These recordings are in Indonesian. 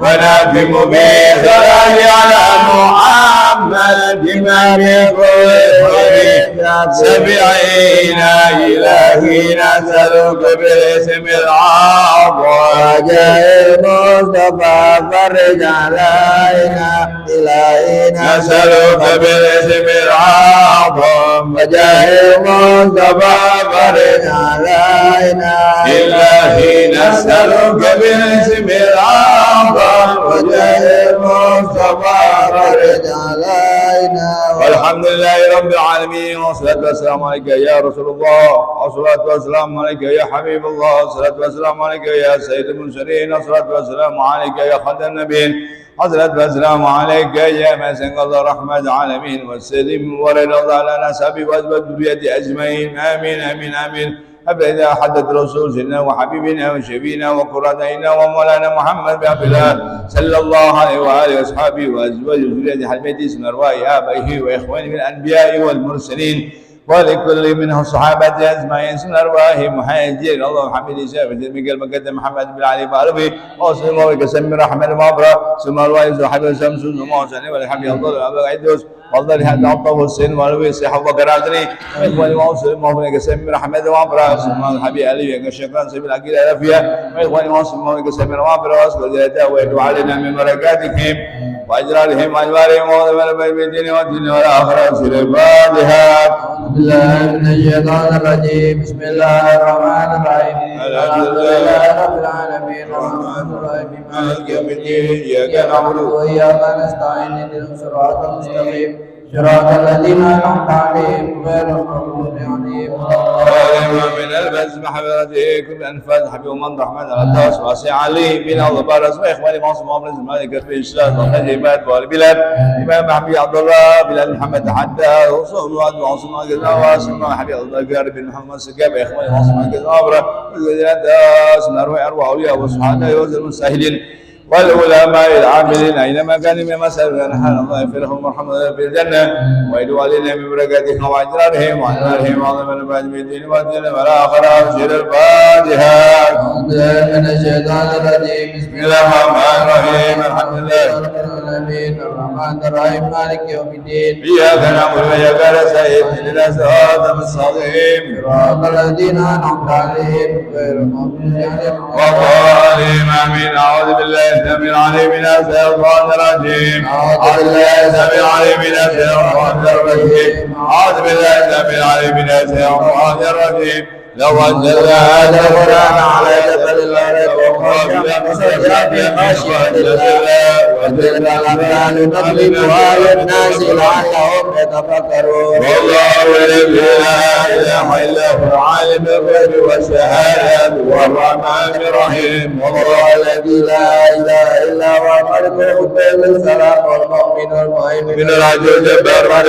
ونختم بالصلاة على محمد إمام الخير سبعين إلهي نسألك بالاسم الأعظم وجاه المصطفى فرج علينا إلهي نسألك بالاسم الأعظم وجاه المصطفى فرج علينا إلهي نسألك بالاسم الأعظم وجاه المصطفى فرج علينا والحمد لله رب العالمين والصلاة والسلام عليك يا رسول الله والصلاة والسلام عليك يا حبيب الله والصلاة والسلام عليك يا سيد المرسلين والصلاة والسلام عليك يا خاتم النبيين والصلاة والسلام عليك يا مسك الله رحمة العالمين والسلم ورد الله على نسبي وأزواج ذريته أجمعين آمين آمين آمين أبدا حدث رسول سيدنا وحبيبنا وشفينا وقرتنا ومولانا محمد بن عبد الله صلى الله عليه وآله وأصحابه وأزواج ذريته حلمته سن أرواح آبائه وإخوانه من الأنبياء والمرسلين ولكل منهم صحابة أجمعين سن أرواح محاجرين اللهم حمد شافع المقدم مقدم محمد بن علي بعربي وصلى الله وسلم رحمة وبركاته ثم أرواح صحابة شمس ومحسن والحمد لله أبو عيدوس والله هذا عطف السن والوي صحة وكراتني وإخواني وأوصل مولانا كسم رحمة وبركاته ثم الحبيب علي شكرا سبيل أكيد رفيع وإخواني وأوصل مولانا كسم وبركاته وأسكت جلده ويدعو علينا من بركاتهم وأجرارهم وأجوارهم وأجوار بالدين والدين والآخرة سر الفاتحة أعوذ بالله من الشيطان الرجيم بسم الله الرحمن الرحيم الحمد لله رب العالمين الرحمن الرحيم مالك يوم الدين إياك نعبد وإياك نستعين اهدنا الصراط المستقيم صراط الذين أنعمت عليهم غير المغضوب عليهم ولا من البس محبتكم أنفاس حبيب من رحمن الأطاس واسع علي من الله بارس وإخواني معصوم أمر الملك في الشام والخدمات والبلاد إمام حبيب عبد الله بلال محمد حتى وصول الله وعصم الجزاء واسم حبيب الله قارب بن محمد سكاب إخواني معصوم الجزاء أمره وزيادات من أرواح أولياء وصحابة وزر المستاهلين والعلماء العاملين أينما كانوا من مسألة نحن الله يغفرهم ويرحمهم في الجنة ويدعو علينا من بركاتهم وأجرارهم وأجرارهم وعظم البعد من الدين والدين والآخرة سير الفاتحة أعوذ من الشيطان الرجيم بسم الله الرحمن الرحيم الحمد لله رب العالمين الرحمن الرحيم مالك يوم الدين إياك نعبد وإياك نستعين اهدنا الصراط المستقيم صراط الذين أنعمت عليهم غير المغضوب عليهم ولا الضالين آمين أعوذ بالله السميع العليم من الشيطان الرجيم أعوذ بالله السميع العليم من الشيطان الرجيم أعوذ بالله السميع العليم من الشيطان الرجيم لو أنزلنا هذا القرآن على جبل لرأيته خاشعا خاشعا لله وتلك الأمثال نضربها للناس لعلهم يتفكرون والله لا إله إلا هو عالم الغيب والشهادة والرحمن الرحيم والله الذي لا إله إلا هو الملك القدوس السلام والمؤمن المهيمن العزيز الجبار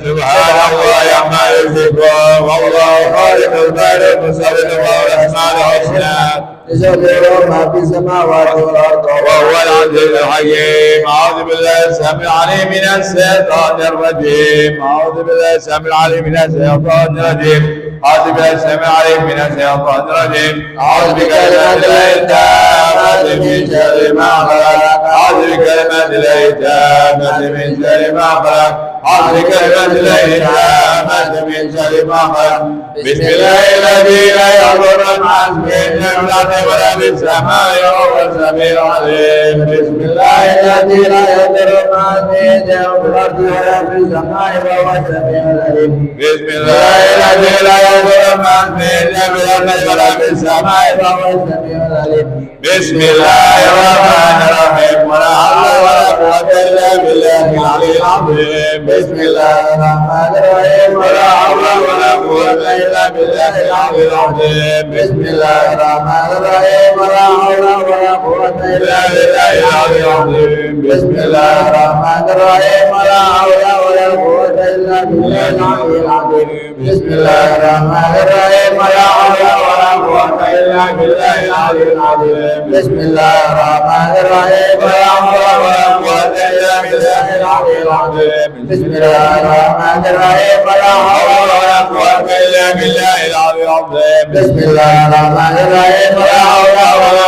سبحان الله عما يشركون والله خالق البارئ المصور والأسماء الحسنى يسبح ما في السماوات والأرض وهو العزيز الحكيم أعوذ بالله السميع العليم من الشيطان الرجيم أعوذ بالله السميع العليم من الشيطان الرجيم أعوذ بالله السميع العليم من الشيطان الرجيم أعوذ بكلمات الله التامة من شر ما خلق أعوذ بكلمات الله التامة من شر ما خلق أعوذ بكلمات الله التامة من شر ما خلق بسم الله الذي لا يضر مع اسمه ولا في السماء وهو السميع العليم بسم الله الذي لا يضر مع اسمه وفي الأرض ولا في السماء وهو السميع العليم بسم الله الذي لا يضر مع اسمه وفي الأرض ولا في السماء وهو السميع العليم بسم الله الرحمن الرحيم ولا حول ولا قوة إلا بالله العلي العظيم بسم الله الرحمن الرحيم ولا حول ولا قوة إلا بالله العلي العظيم بسم الله الرحمن الرحيم ولا حول ولا قوة إلا بالله العلي العظيم بسم الله الرحمن الرحيم ولا حول ولا قوة إلا بالله العلي العظيم بسم الله الرحمن الرحيم ولا حول ولا قوة إلا بالله العلي العظيم بسم الله الرحمن الرحيم ولا حول ولا قوة إلا بالله العلي العظيم بسم الله الرحمن الرحيم ولا حول ولا قوة إلا بالله العلي العظيم بسم الله الرحمن الرحيم ولا حول ولا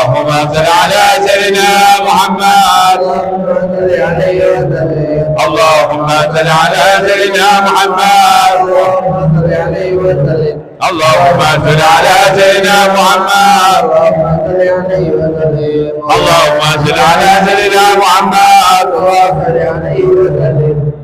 اللهم صل على سيدنا محمد اللهم صل على سيدنا محمد اللهم صل على سيدنا محمد اللهم صل على سيدنا محمد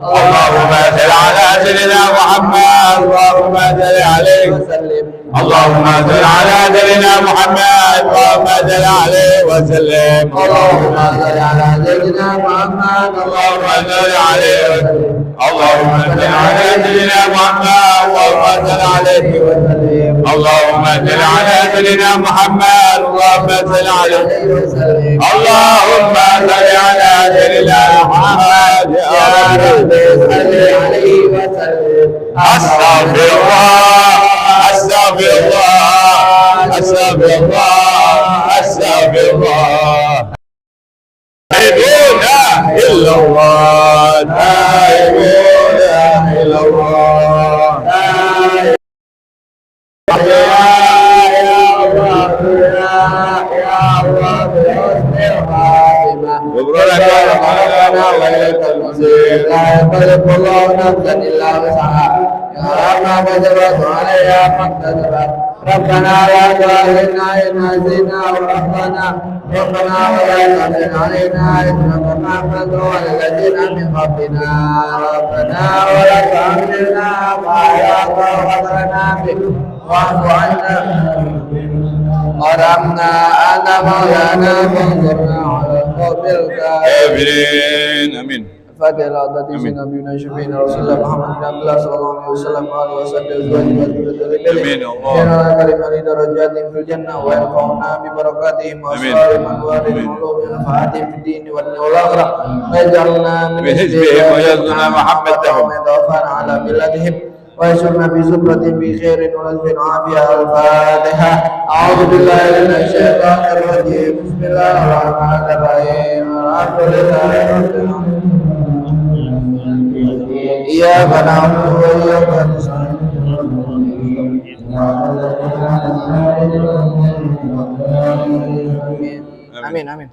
اللهم صل على سيدنا محمد اللهم صل عليه وسلم اللهم صل على سيدنا محمد اللهم صل عليه وسلم اللهم صل على سيدنا محمد اللهم صل عليه وسلم اللهم صل على سيدنا محمد اللهم صل عليه وسلم اللهم صل على سيدنا محمد اللهم صل عليه وسلم اللهم صل على سيدنا محمد يا رب صل عليه وسلم استغفر الله استغفر الله استغفر الله استغفر الله لا اله الا الله لا اله الا الله لا يكلف الله نفسا الا وسعها ما كسبت عليها ما اكتسبت ربنا لا تؤاخذنا ان نسينا وربنا ربنا ولا تحمل علينا اثما كما حملته على الذين من قبلنا ربنا ولا تحملنا ما لا طاقه لنا به واعف عنا وارحمنا انت مولانا فانصرنا على القوم الكافرين امين. فاتح العدد نبينا شفينا رسول الله محمد بن عبد الله صلى الله عليه وسلم وآله وصحبه أزواجه وذريته آمين. اللهم كلمة درجات في الجنة ويرفعنا ببركاتهم وأسرارهم وأنوارهم وعلومهم ونفعاتهم في الدين والآخرة ويجعلنا من حزبهم ويجعلنا محبتهم ويتوفانا على ملتهم ويسرنا في زمرة بخير ونزل عافية الفاتحة. أعوذ بالله من الشيطان الرجيم بسم الله الرحمن الرحيم الحمد لله رب العالمين إياك نعبد وإياك نستعين آمين آمين.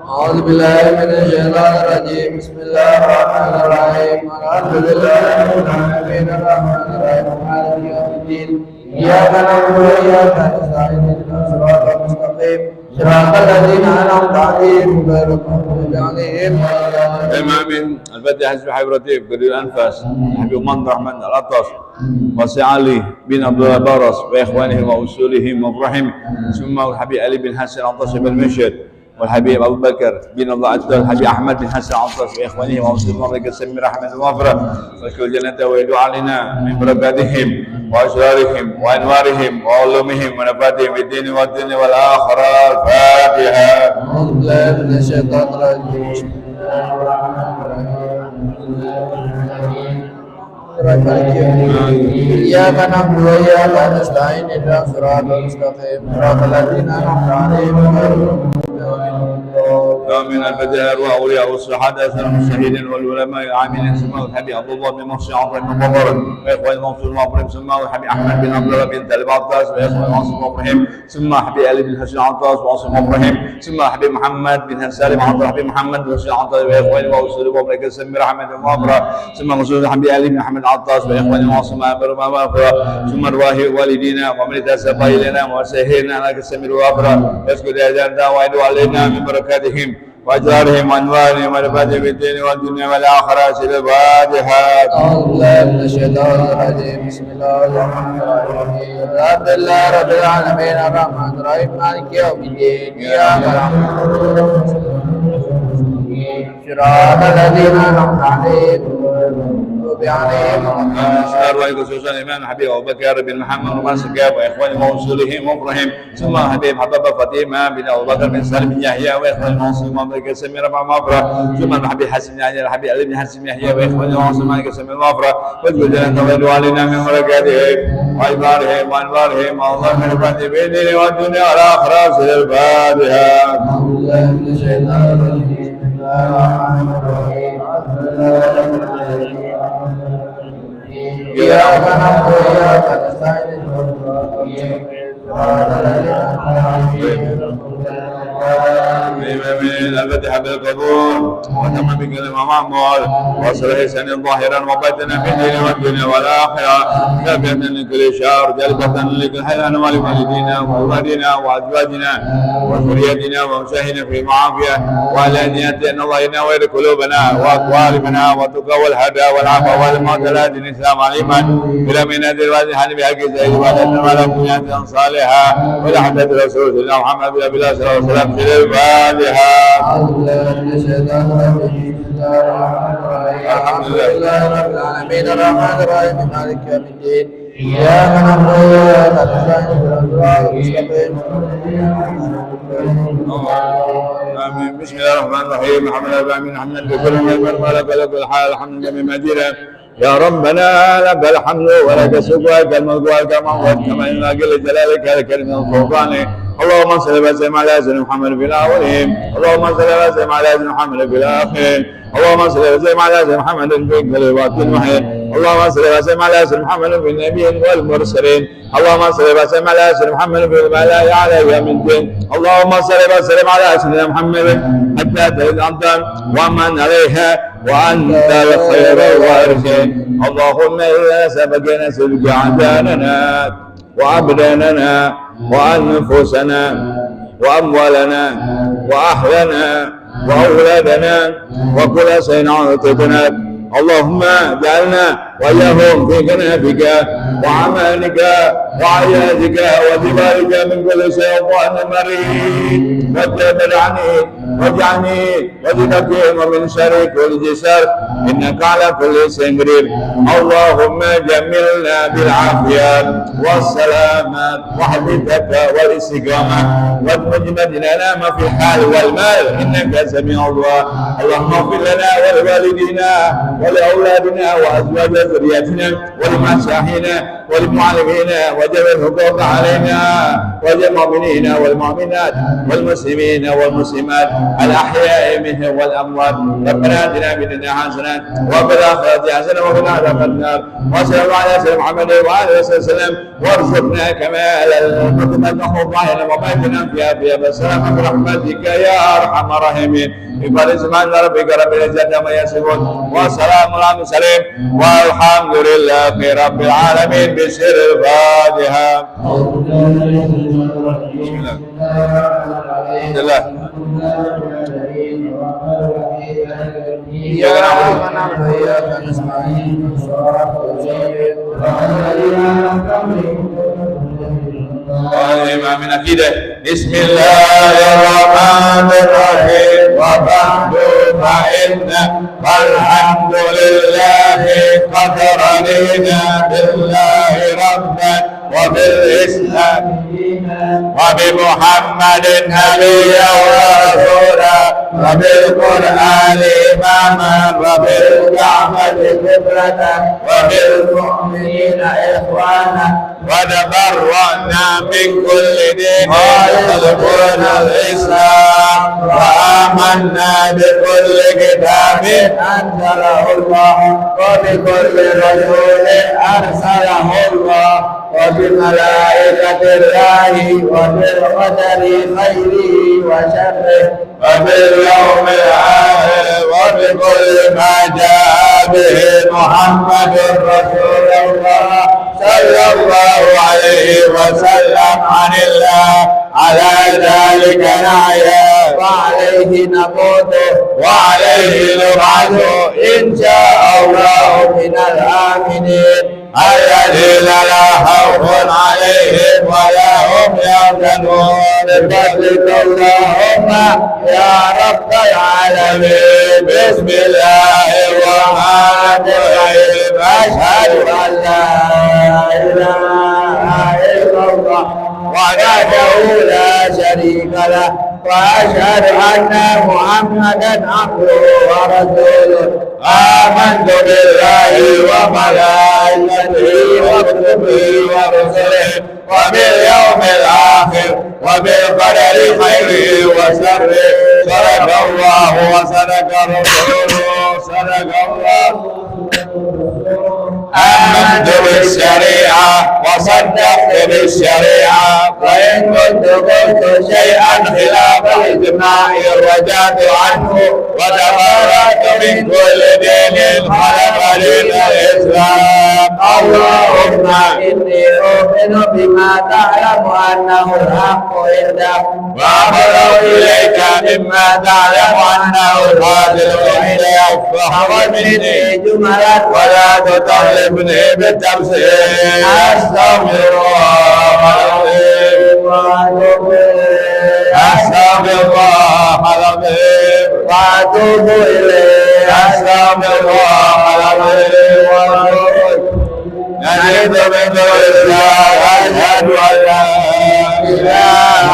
أعوذ بالله من الشيطان الرجيم بسم الله الرحمن الرحيم الحمد لله رب العالمين الرحمن الرحيم مالك يوم الدين إياك نعبد وإياك نستعين اهدنا الصراط المستقيم صراط الذين أنعمت عليهم غير المغضوب عليهم آمين. الفاتحة حسب حبيب قدير الأنفاس حبيب من الرحمن الأطاس وسي علي بن عبد الله بارس وإخوانهم وأصولهم وفرحهم ثم الحبيب علي بن حسن الأطاس بن المشهد والحبيب أبو بكر بن الله عتال الحبيب أحمد بن حسن الأطاس وإخوانهم وأصولهم وبركة سمي رحمة ومغفرة واشكر الجنة ويدعو علينا من بركاتهم وأسرارهم وأنوارهم وعلومهم ونفاتهم في الدين والدين والآخرة. الفاتحة. أعوذ بالله من الشيطان الرجيم بسم الله الرحمن الرحيم إياك نعبد وإياك نستعين اهدنا الصراط المستقيم صراط الذين أنعمت عليهم غير المغضوب عليهم. آمين. الفاتحة. أرواح أولياء والصحابة المجتهدين والعلماء العاملين سماه الحبيب عبد الله بن محسن عطية بن مبارك وإخوان المنصور المبرم سماه الحبيب أحمد بن عبد الله بن طالب عطاس وإخوان المنصور المبرم سماه الحبيب علي بن حسين عطاس وعاصم المبرم سماه الحبيب محمد بن سالم عطاس الحبيب محمد بن حسين عطاس وإخوان المنصور المبرم سمي رحمة المغفرة سماه مسعود الحبيب علي بن محمد عطاس وإخوان المعصوم أمر ما مغفرة ثم أرواح والدينا ومن تسبح إلينا وسهلنا لك السمير الغفرة يسكت أجرنا ويدعو علينا من بركاتهم وأجرارهم وأنوارهم ونفاتهم في الدين والدنيا والآخرة. الفاتحة. أعوذ بالله من الشيطان الرجيم بسم الله الرحمن الرحيم الحمد لله رب العالمين الرحمن الرحيم مالك يوم الدين إياك نعبد صراط الذين أنعمت عليهم عليهم خصوصا الإمام الحبيب أبو بكر بن محمد بن سكاب وإخوان موصولهم وفرهم ثم الحبيب حبب فاطمة بن أبو بكر بن سالم بن يحيى وإخوان موصول مالك سمير بن مغفرة ثم الحبيب حسن يحيى الحبيب علي بن حسن يحيى وإخوان موصول مالك سمير مغفرة واجعل تولوا علينا من بركاتهم وعبارهم وأنوارهم والله من رحمته في الدين والدنيا والآخرة سر الفاتحة. إياك نعبد وإياك نستعين الفتح بالقبول وتم بكلمة معمول وصل حسن ظاهرا وباطنا في الدين والدنيا والآخرة كافية لكل شر جلبة لكل حيوان ولوالدينا وأولادنا وأزواجنا وذريتنا ومشاهدنا في معافية وعلى نية أن الله ينور قلوبنا وأقوالنا وتقى والهدى والعفو والموت لا دين الإسلام عليما بلا من هذه الواضحة بحق سيد وعلى وعلى بنيات صالحة ولا حدث رسول الله محمد بن عبد الله صلى الله عليه وسلم في الفاتحة. الحمد لله رب العالمين الرحمن الرحيم مالك يوم الدين إياك نعبد وإياك نستعين آمين. بسم الله الرحمن الرحيم الحمد لله رب العالمين حمدا لكل من ولك لك الحال الحمد لله مجيدا يا ربنا لك الحمد ولك الشكر كالملك والكرم كما ينبغي لجلالك الكريم والسلطان. اللهم صل وسلم على سيدنا محمد في الاولين اللهم صل وسلم على سيدنا محمد في الاخرين اللهم صل وسلم على سيدنا محمد في الكلمات المحيط اللهم صل وسلم على سيدنا محمد في النبيين والمرسلين اللهم صل وسلم على سيدنا محمد في الملائكة على يوم الدين اللهم صل وسلم على سيدنا محمد حتى تلد أنت ومن عليها وأنت الخير الوارثين. اللهم إذا سبقنا سبق أعداننا وأبداننا وأنفسنا وأموالنا وأهلنا وأولادنا وكل شيء أعطيتنا اللهم اجعلنا وإياهم في كنفك وعمانك وعيادك وجبالك من كل شيطان مريض واجعلني وجنبهم ومن شر كل شر إنك على كل شيء قدير. اللهم جملنا بالعافية والسلامة وحفظك والاستقامة وادمج لنا ما في الحال والمال إنك سميع الدعاء. اللهم اغفر لنا ولوالدينا ولأولادنا وأزواج ذرياتنا ولمشايخنا ولمعلمينا وجميع الحقوق علينا وللمؤمنين والمؤمنات والمسلمين والمسلمات الأحياء منهم والأموات. ربنا آتنا في الدنيا حسنة وفي الآخرة حسنة وقنا عذاب النار. وصلى الله على سيدنا محمد وآله وسلم وارزقنا كمال المتمنى ظاهرا وباطنا في عافية والسلام برحمتك يا أرحم الراحمين. بفضل سبحان ربك رب العزة عما يصفون وسلام على المرسلين والحمد لله رب العالمين بسر الفاتحة. بسم الله. إياك نعبد وإياك نستعين من أكيده. بسم الله الرحمن الرحيم وبعد فإن والحمد لله قد رضينا بالله ربا وبالإسلام وبمحمد نبيا ورسولا وبالقرآن إماما وبالكعبة قبلة وبالمؤمنين إخوانا وتبرأنا من كل دين يخالفون الإسلام وآمنا بكل كتاب أنزله الله وبكل رسول أرسله الله وبملائكة الله وبالقدر خيره وشره وباليوم الآخر وبكل ما جاء به محمد رسول الله صلى الله عليه وسلم عن الله. على ذلك نحيا وعليه نموت وعليه نبعث إن شاء الله من الآمنين الذين لا خوف عليهم ولا هم يحزنون. بفضلك اللهم يا رب العالمين. بسم الله الرحمن الرحيم. أشهد أن لا إله إلا الله وحده لا شريك له وأشهد أن محمدا عبده ورسوله. آمنت بالله وملائكته وكتبه ورسله وباليوم الآخر وبالقدر خيره وشره. صدق الله وصدق رسوله. صدق الله. آمنت بالشريعة وصدقت بالشريعة وإن كنت قلت شيئا خلاف الإجماع رجعت عنه وتبرأت من كل دين خلق للإسلام. اللهم إني أؤمن بما تعلم أنه الحق عندك وأبرأ إليك مما تعلم أنه الباطل عندك. فخذ مني جملا ولا تطالبني بالتفسير. أستغفر الله العظيم وأتوب إليه. أستغفر الله العظيم وأتوب إليه. أستغفر الله العظيم وأتوب إليه. نجد من الإسلام. أشهد أن لا إله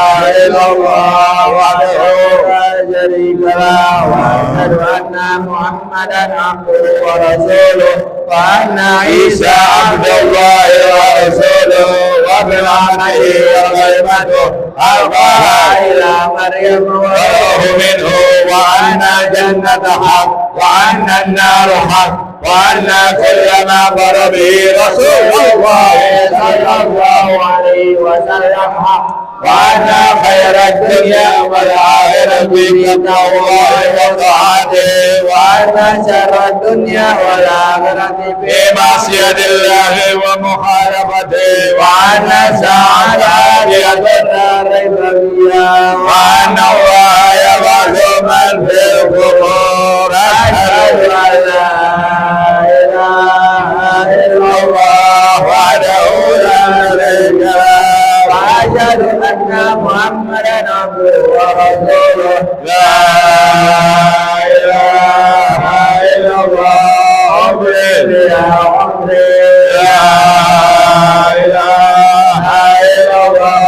إلا الله وحده لا شريك له وأشهد أن محمدا عبده ورسوله وأن عيسى عبد الله ورسوله وبرحمته وكلمته ألقاها إلى مريم وروح منه وأن الجنة حق وأن النار حق وأن كل ما أخبر به رسول الله صلى الله عليه وسلم حق وأن خير الدنيا والآخرة تقوى الله وطاعته وأن شر الدنيا والآخرة في معصية الله ومخالفته وأن الساعة آتية لا ريب فيها وأن الله يبعث من في القبور. أشهد أن لا إله إلا الله وحده لا شريك له وأشهد أن محمدا عبده ورسوله. لا إله إلا الله. عمري يا عمري. لا إله إلا الله.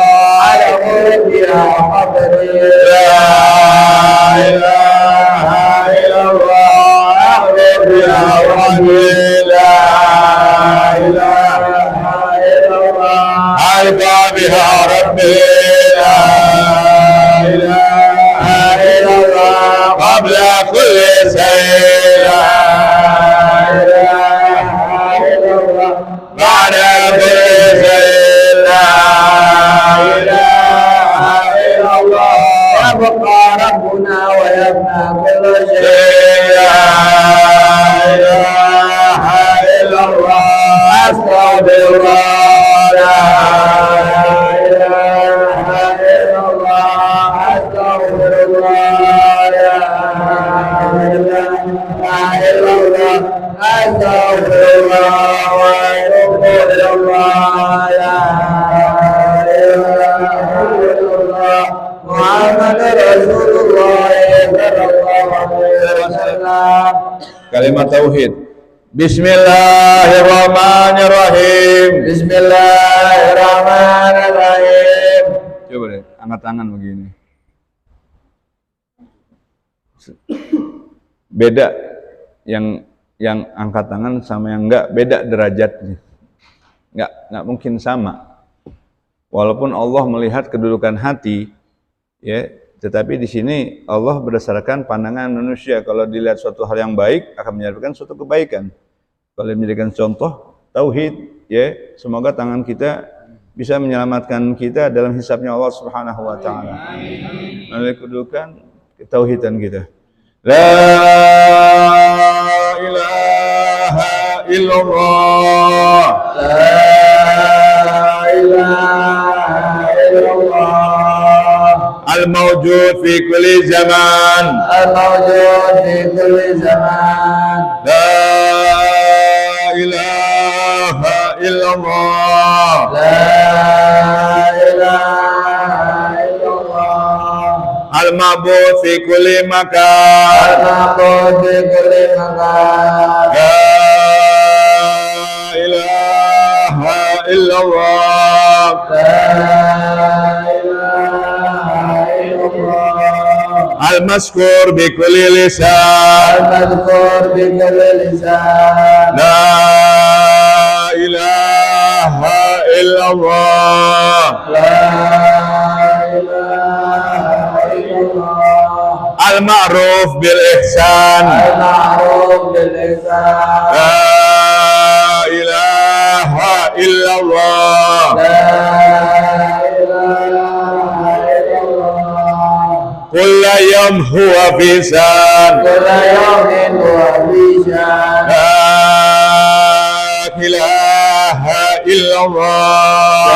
على قلبي يا قدري. لا إله إلا الله. أحبب يا ربي. لا إله إلا الله. ألقى بها ربي. لا إله إلا الله. قبل كل شيء. لا إله إلا الله. بعد كل شيء. لا إله إلا الله. يبقى ربنا ويبنى كل شيء. لا إله إلا الله. أستغفر الله. لا إله إلا الله. أستغفر الله. لا إله إلا الله. أستغفر الله وأتوب إلى الله. لا إله إلا الله. محمد رسول الله صلى الله عليه وسلم. Kalimat tauhid. Bismillahirrahmanirrahim. Bismillahirrahmanirrahim. Coba deh, angkat tangan begini. Beda yang angkat tangan sama yang enggak, beda derajatnya. Enggak mungkin sama. Walaupun Allah melihat kedudukan hati, ya, tetapi di sini Allah berdasarkan pandangan manusia. Kalau dilihat suatu hal yang baik akan menyebabkan suatu kebaikan. Kalau menjadikan contoh tauhid, ya, semoga tangan kita bisa menyelamatkan kita dalam hisabnya Allah Subhanahu wa taala. Melalui kedudukan ketauhidan kita. La ilaha illallah. La ilaha illallah. Al-mawjud fi kulli zaman. Al-mawjud fi kulli zaman. La ilaha illallah. La ilaha Al-ma'bud fi kulli makan. Al-ma'bud fi kulli makan. La ilaha illallah. Al-mazkur bi kulli lisan. Al-mazkur bi kulli lisan. La ilaha illallah. La ilaha illallah. Al-ma'ruf bil ihsan. Al-ma'ruf bil ihsan. La ilaha illallah. La ilaha illallah. Kulla yawm huwa fi san. Kulla yawmin huwa fi shan. La ilaha illallah.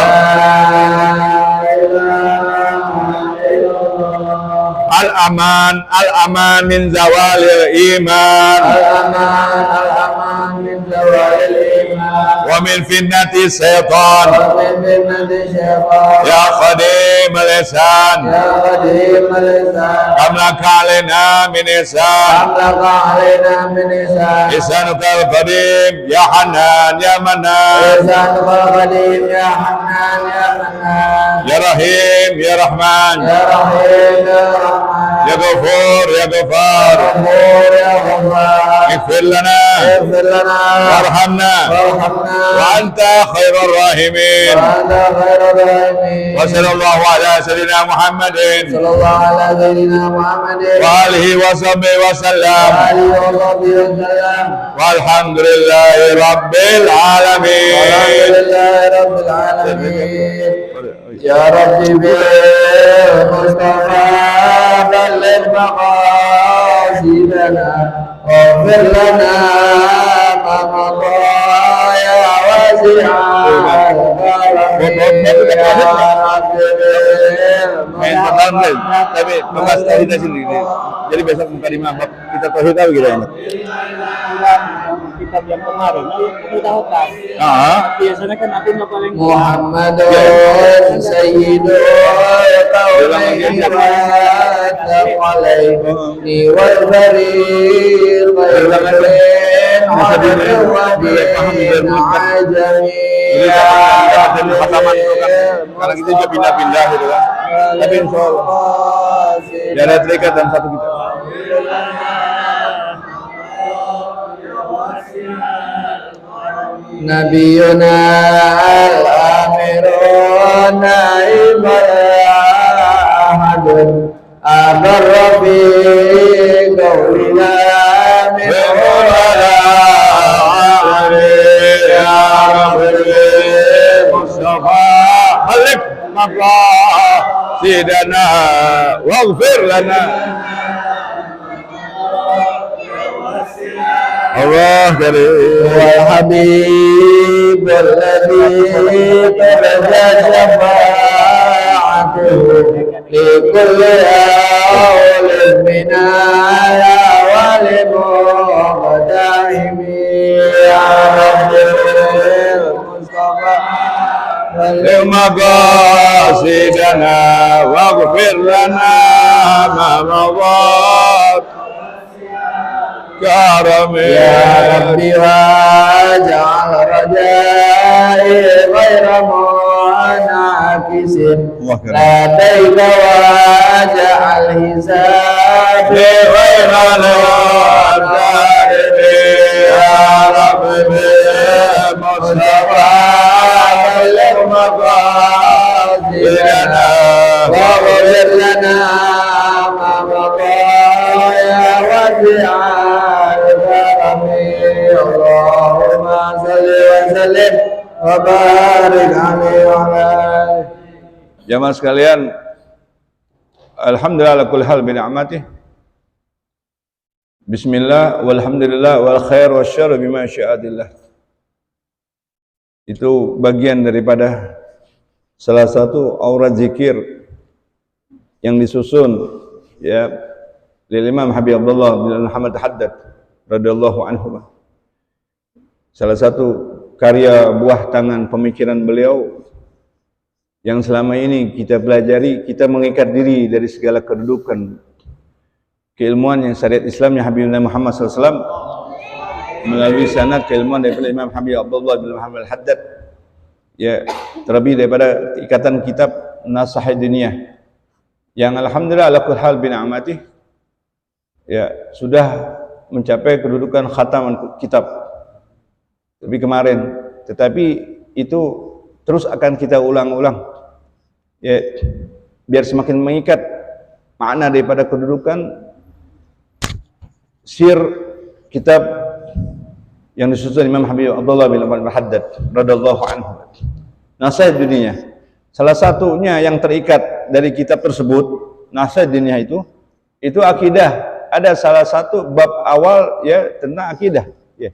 Al-aman, al-aman min zawalil iman. Al-aman min zawalil iman. Wa min fitnati syaitan. Wa min fitnati syaitan. Ya qadim al-ihsan. Ya qadim al-ihsan. Amlaka alaina min ihsan. Amlaka alaina min ihsan. Ihsanuka al-qadim ya hanan ya manan. Ihsanuka al-qadim ya hanan ya manan. Ya rahim ya rahman. Ya rahim ya rahman. Ya ghafur ya ghafar. Ghafur ya ghafar. Ighfir lana اغفر لنا warhamna وارحمنا wa anta khairur rahimin. وأنت خير الراحمين. Wa sallallahu ala sayyidina Muhammadin صلى الله على سيدنا محمد wa alihi wa sahbihi wa sallam. وآله وصحبه وسلم. Walhamdulillahi rabbil alamin. والحمد لله رب العالمين. يا ربي بالمصطفى بلغ مقاصدنا واغفر لنا ما مضى يا واسع Tapi membahas tauhidnya sendiri. Jadi besok mukadimah bab kita tauhid apa gitu enak. Kitab yang kemarin itu tahu kan? Biasanya kan aku nggak paling Muhammadun sayyidul qawlaini alaihi wal barir khairin hadin ajami Karena kita juga pindah-pindah gitu kan. Tapi insya Allah ya ada terikat dalam satu kita. Nabiyuna al-amirun ahadun abarrabi qawlina min ulala ya Rabbi Mustafa Malik maqasidana waghfir lana. Allah karim. wal habib alladhi tarja syafa'atuhu li kulli awlin minaya wa li muqtahimi ya Rabbil Mustafa Maqasidana waghfir lana ma madat karami يا ربي واجعل رجائي غير منعكس لديك واجعل حسابي غير نادم يا ربي مصطفى بلغ مقاصدنا واغفر لنا ما مضى يا واسع Allahumma salli wa sallim wa barik alaihi wa ala. Jamaah sekalian, alhamdulillah ala kulli hal bi ni'matih. Bismillah walhamdulillah wal khair wasyarr bima syi'atillah. Itu bagian daripada salah satu aurat zikir yang disusun ya oleh Imam Habib Abdullah bin Muhammad Haddad radhiyallahu anhu. Salah satu karya buah tangan pemikiran beliau yang selama ini kita pelajari, kita mengikat diri dari segala kedudukan keilmuan yang syariat Islam yang Habibna Muhammad SAW melalui sanad keilmuan daripada Imam Habib Abdullah bin Muhammad Al-Haddad, ya, terlebih daripada ikatan kitab Nasahid Dunia yang alhamdulillah ala kulli hal bin amati, ya, sudah mencapai kedudukan khataman kitab tapi kemarin, tetapi itu terus akan kita ulang-ulang, ya, biar semakin mengikat makna daripada kedudukan sir kitab yang disusun Imam Habib Abdullah bin Muhammad Al-Haddad radhiyallahu anhu. Nasihat Dunia, salah satunya yang terikat dari kitab tersebut, Nasihat Dunia itu akidah. Ada salah satu bab awal, ya, tentang akidah, ya.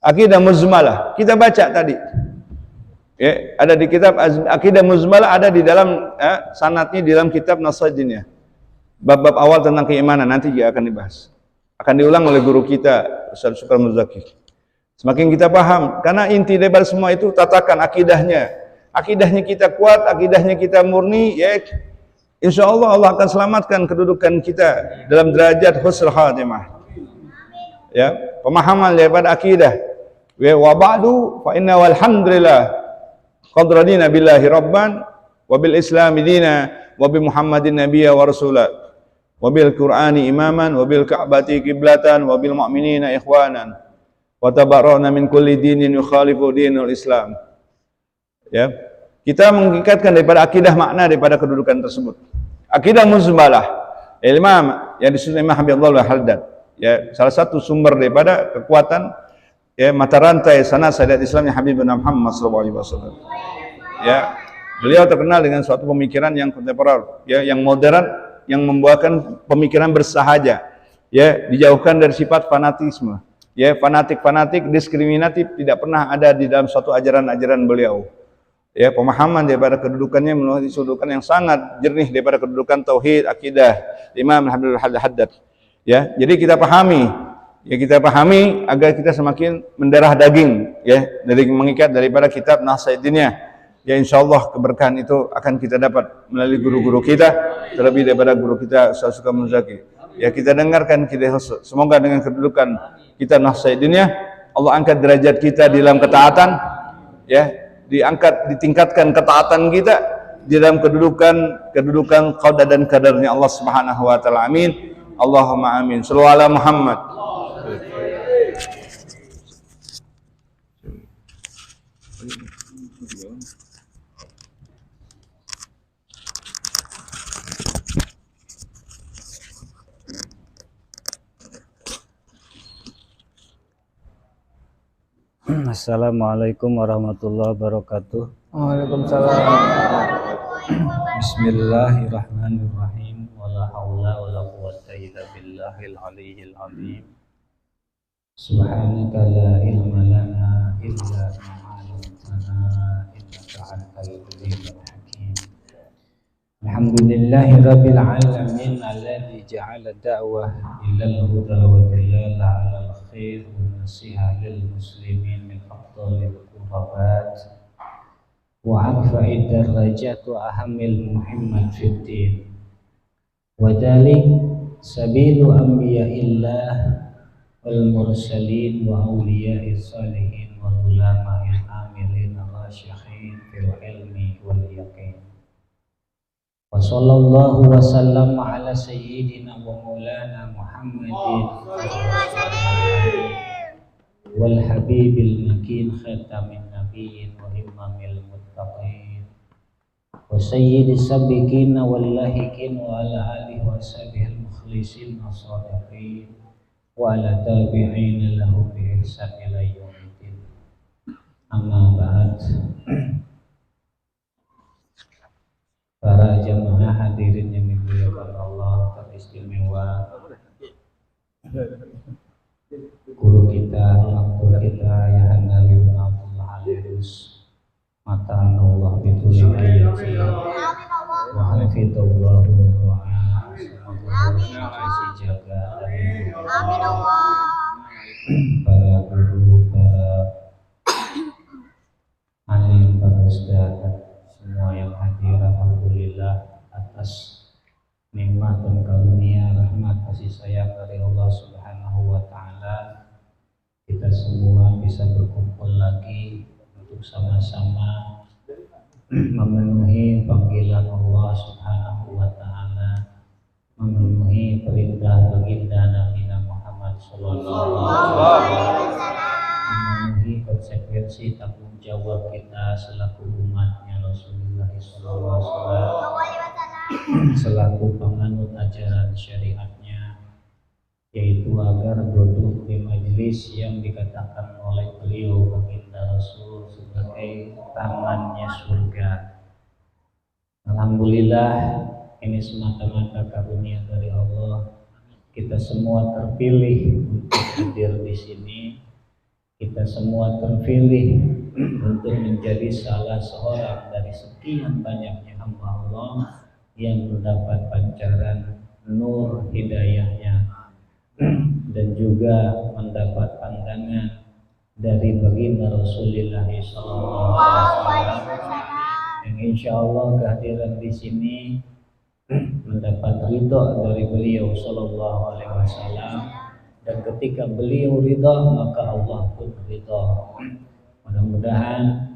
Akidah muzmalah kita baca tadi, ya, ada di kitab Akidah Muzmalah, ada di dalam sanadnya di dalam kitab Nasihat Dunia. Bab-bab awal tentang keimanan nanti juga akan dibahas, akan diulang oleh guru kita Ustaz Syukran Muzaki. Semakin kita paham, karena inti daripada semua itu tatakan akidahnya. Akidahnya kita kuat, akidahnya kita murni, ya, insya Allah Allah akan selamatkan kedudukan kita dalam derajat husnul khatimah. Ya, pemahaman daripada akidah. Wa ba'du fa inna walhamdulillah qad radina billahi rabban wa bil islami dina wa bi Muhammadin nabiyya wa rasula wa bil qur'ani imaman wa bil ka'bati qiblatan wa bil mu'minina ikhwanan wa tabarra'na min kulli dinin yukhalifu dinul Islam. Ya, kita mengikatkan daripada akidah makna daripada kedudukan tersebut. Akidah muzmalah, Imam yang disusun Imam Habib Abdullah Al-Haddad, ya, salah satu sumber daripada kekuatan, ya, mata rantai sanad syariat Islam yang Habib bin Muhammad SAW. Ya, beliau terkenal dengan suatu pemikiran yang kontemporer, ya, yang modern, yang membuahkan pemikiran bersahaja, ya, dijauhkan dari sifat fanatisme, ya, fanatik diskriminatif tidak pernah ada di dalam suatu ajaran-ajaran beliau. Ya, pemahaman daripada kedudukannya melalui kedudukan yang sangat jernih daripada kedudukan tauhid akidah Imam Habib Al-Haddad. Ya, jadi kita pahami, ya, kita pahami agar kita semakin mendarah daging, ya, dari mengikat daripada kitab Nasihat Dunia. Ya, insyaallah keberkahan itu akan kita dapat melalui guru-guru kita, terlebih daripada guru kita Ustaz Syukran Muzaki. Ya, kita dengarkan, kita semoga dengan kedudukan kitab Nasihat Dunia Allah angkat derajat kita di dalam ketaatan, ya, ditingkatkan ketaatan kita di dalam kedudukan qada dan kadarnya Allah Subhanahu wa taala. Amin. Allahumma amin. Shallallahu ala Muhammad. Assalamualaikum warahmatullahi wabarakatuh. Waalaikumsalam. Bismillahirrahmanirrahim. Wala haula wala quwwata illa billahil aliyyil azim. Subhanaka la ilma lana illa ma 'allamtana innaka antal alimul hakim. Alhamdulillahi rabbil alamin alladzi ja'ala da'wah ilal huda wa dalala 'alal khair wa nasiha lil muslimin min afdhalil qurbat wa arfa'id darajat wa ahamil muhimmat fid din wa dalik sabilu anbiya'illah wal mursalin wa awliya'is salihin wa ulama'il amilin rasyikhin fil ilmi wal yaqin. Wa sallallahu wa sallam ala sayyidina wa maulana Muhammadin wal habibil makin khatamin nabiyyin wa imamil muttaqin wa sayyidis sabiqin wal lahiqin wa ala alihi wa sahbihi al mukhlisin as-sadiqin wa ala tabi'in lahum bi ihsan ila yaumiddin. Amma ba'd. Para jamaah hadirin yang dimuliakan Allah teristimewa, guru kita, rektor kita Yahan Nabi bin Abdullah Al-Irus, mata Allah bituliyati wa hafidhullah wa semoga Allah jaga dan para guru, para alim, para ustaz, semua yang hadir. Alhamdulillah atas nikmat dan karunia rahmat kasih sayang dari Allah Subhanahu wa taala, kita semua bisa berkumpul lagi untuk sama-sama memenuhi panggilan Allah Subhanahu wa taala, memenuhi perintah baginda Nabi Muhammad sallallahu alaihi wasallam, memenuhi konsekuensi tanggung jawab kita selaku umatnya Rasulullah sallallahu alaihi wasallam, selaku penganut ajaran syariatnya, yaitu agar duduk di majelis yang dikatakan oleh beliau baginda Rasul sebagai tamannya surga. Alhamdulillah, ini semata-mata karunia dari Allah. Kita semua terpilih untuk hadir di sini. Kita semua terpilih untuk menjadi salah seorang dari sekian banyaknya hamba Allah yang mendapat pancaran nur hidayahnya dan juga mendapat pandangan dari baginda Rasulullah SAW, yang insya Allah kehadiran di sini mendapat ridho dari beliau Sallallahu Alaihi Wasallam, dan ketika beliau ridho maka Allah pun ridho. Mudah-mudahan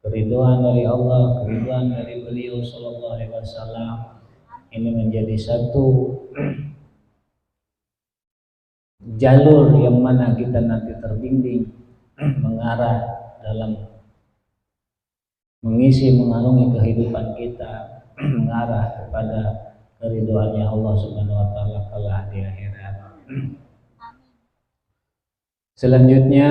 keridhaan dari Allah, keridhaan dari beliau Sallallahu Alaihi Wasallam ini menjadi satu jalur yang mana kita nanti terbimbing mengarah dalam mengisi mengarungi kehidupan kita, mengarah kepada keridhaannya Allah Subhanahu wa taala kelak di akhirat. Selanjutnya,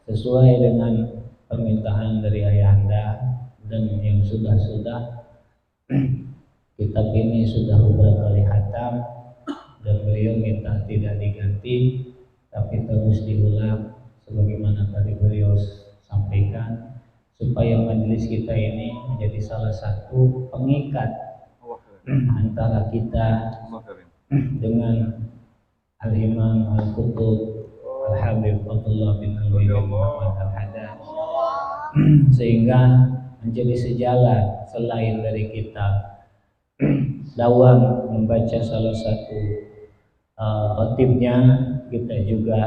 sesuai dengan permintaan dari ayahanda dan yang sudah-sudah, kitab ini sudah beberapa kali khatam dan beliau minta tidak diganti tapi terus diulang sebagaimana tadi beliau sampaikan, supaya majelis kita ini menjadi salah satu pengikat antara kita dengan Al-Imam Al-Qutub Al-Habib Abdullah bin Muhammad Al-Haddad, sehingga menjadi sejalan. Selain dari kita dawam membaca salah satu khatibnya, kita juga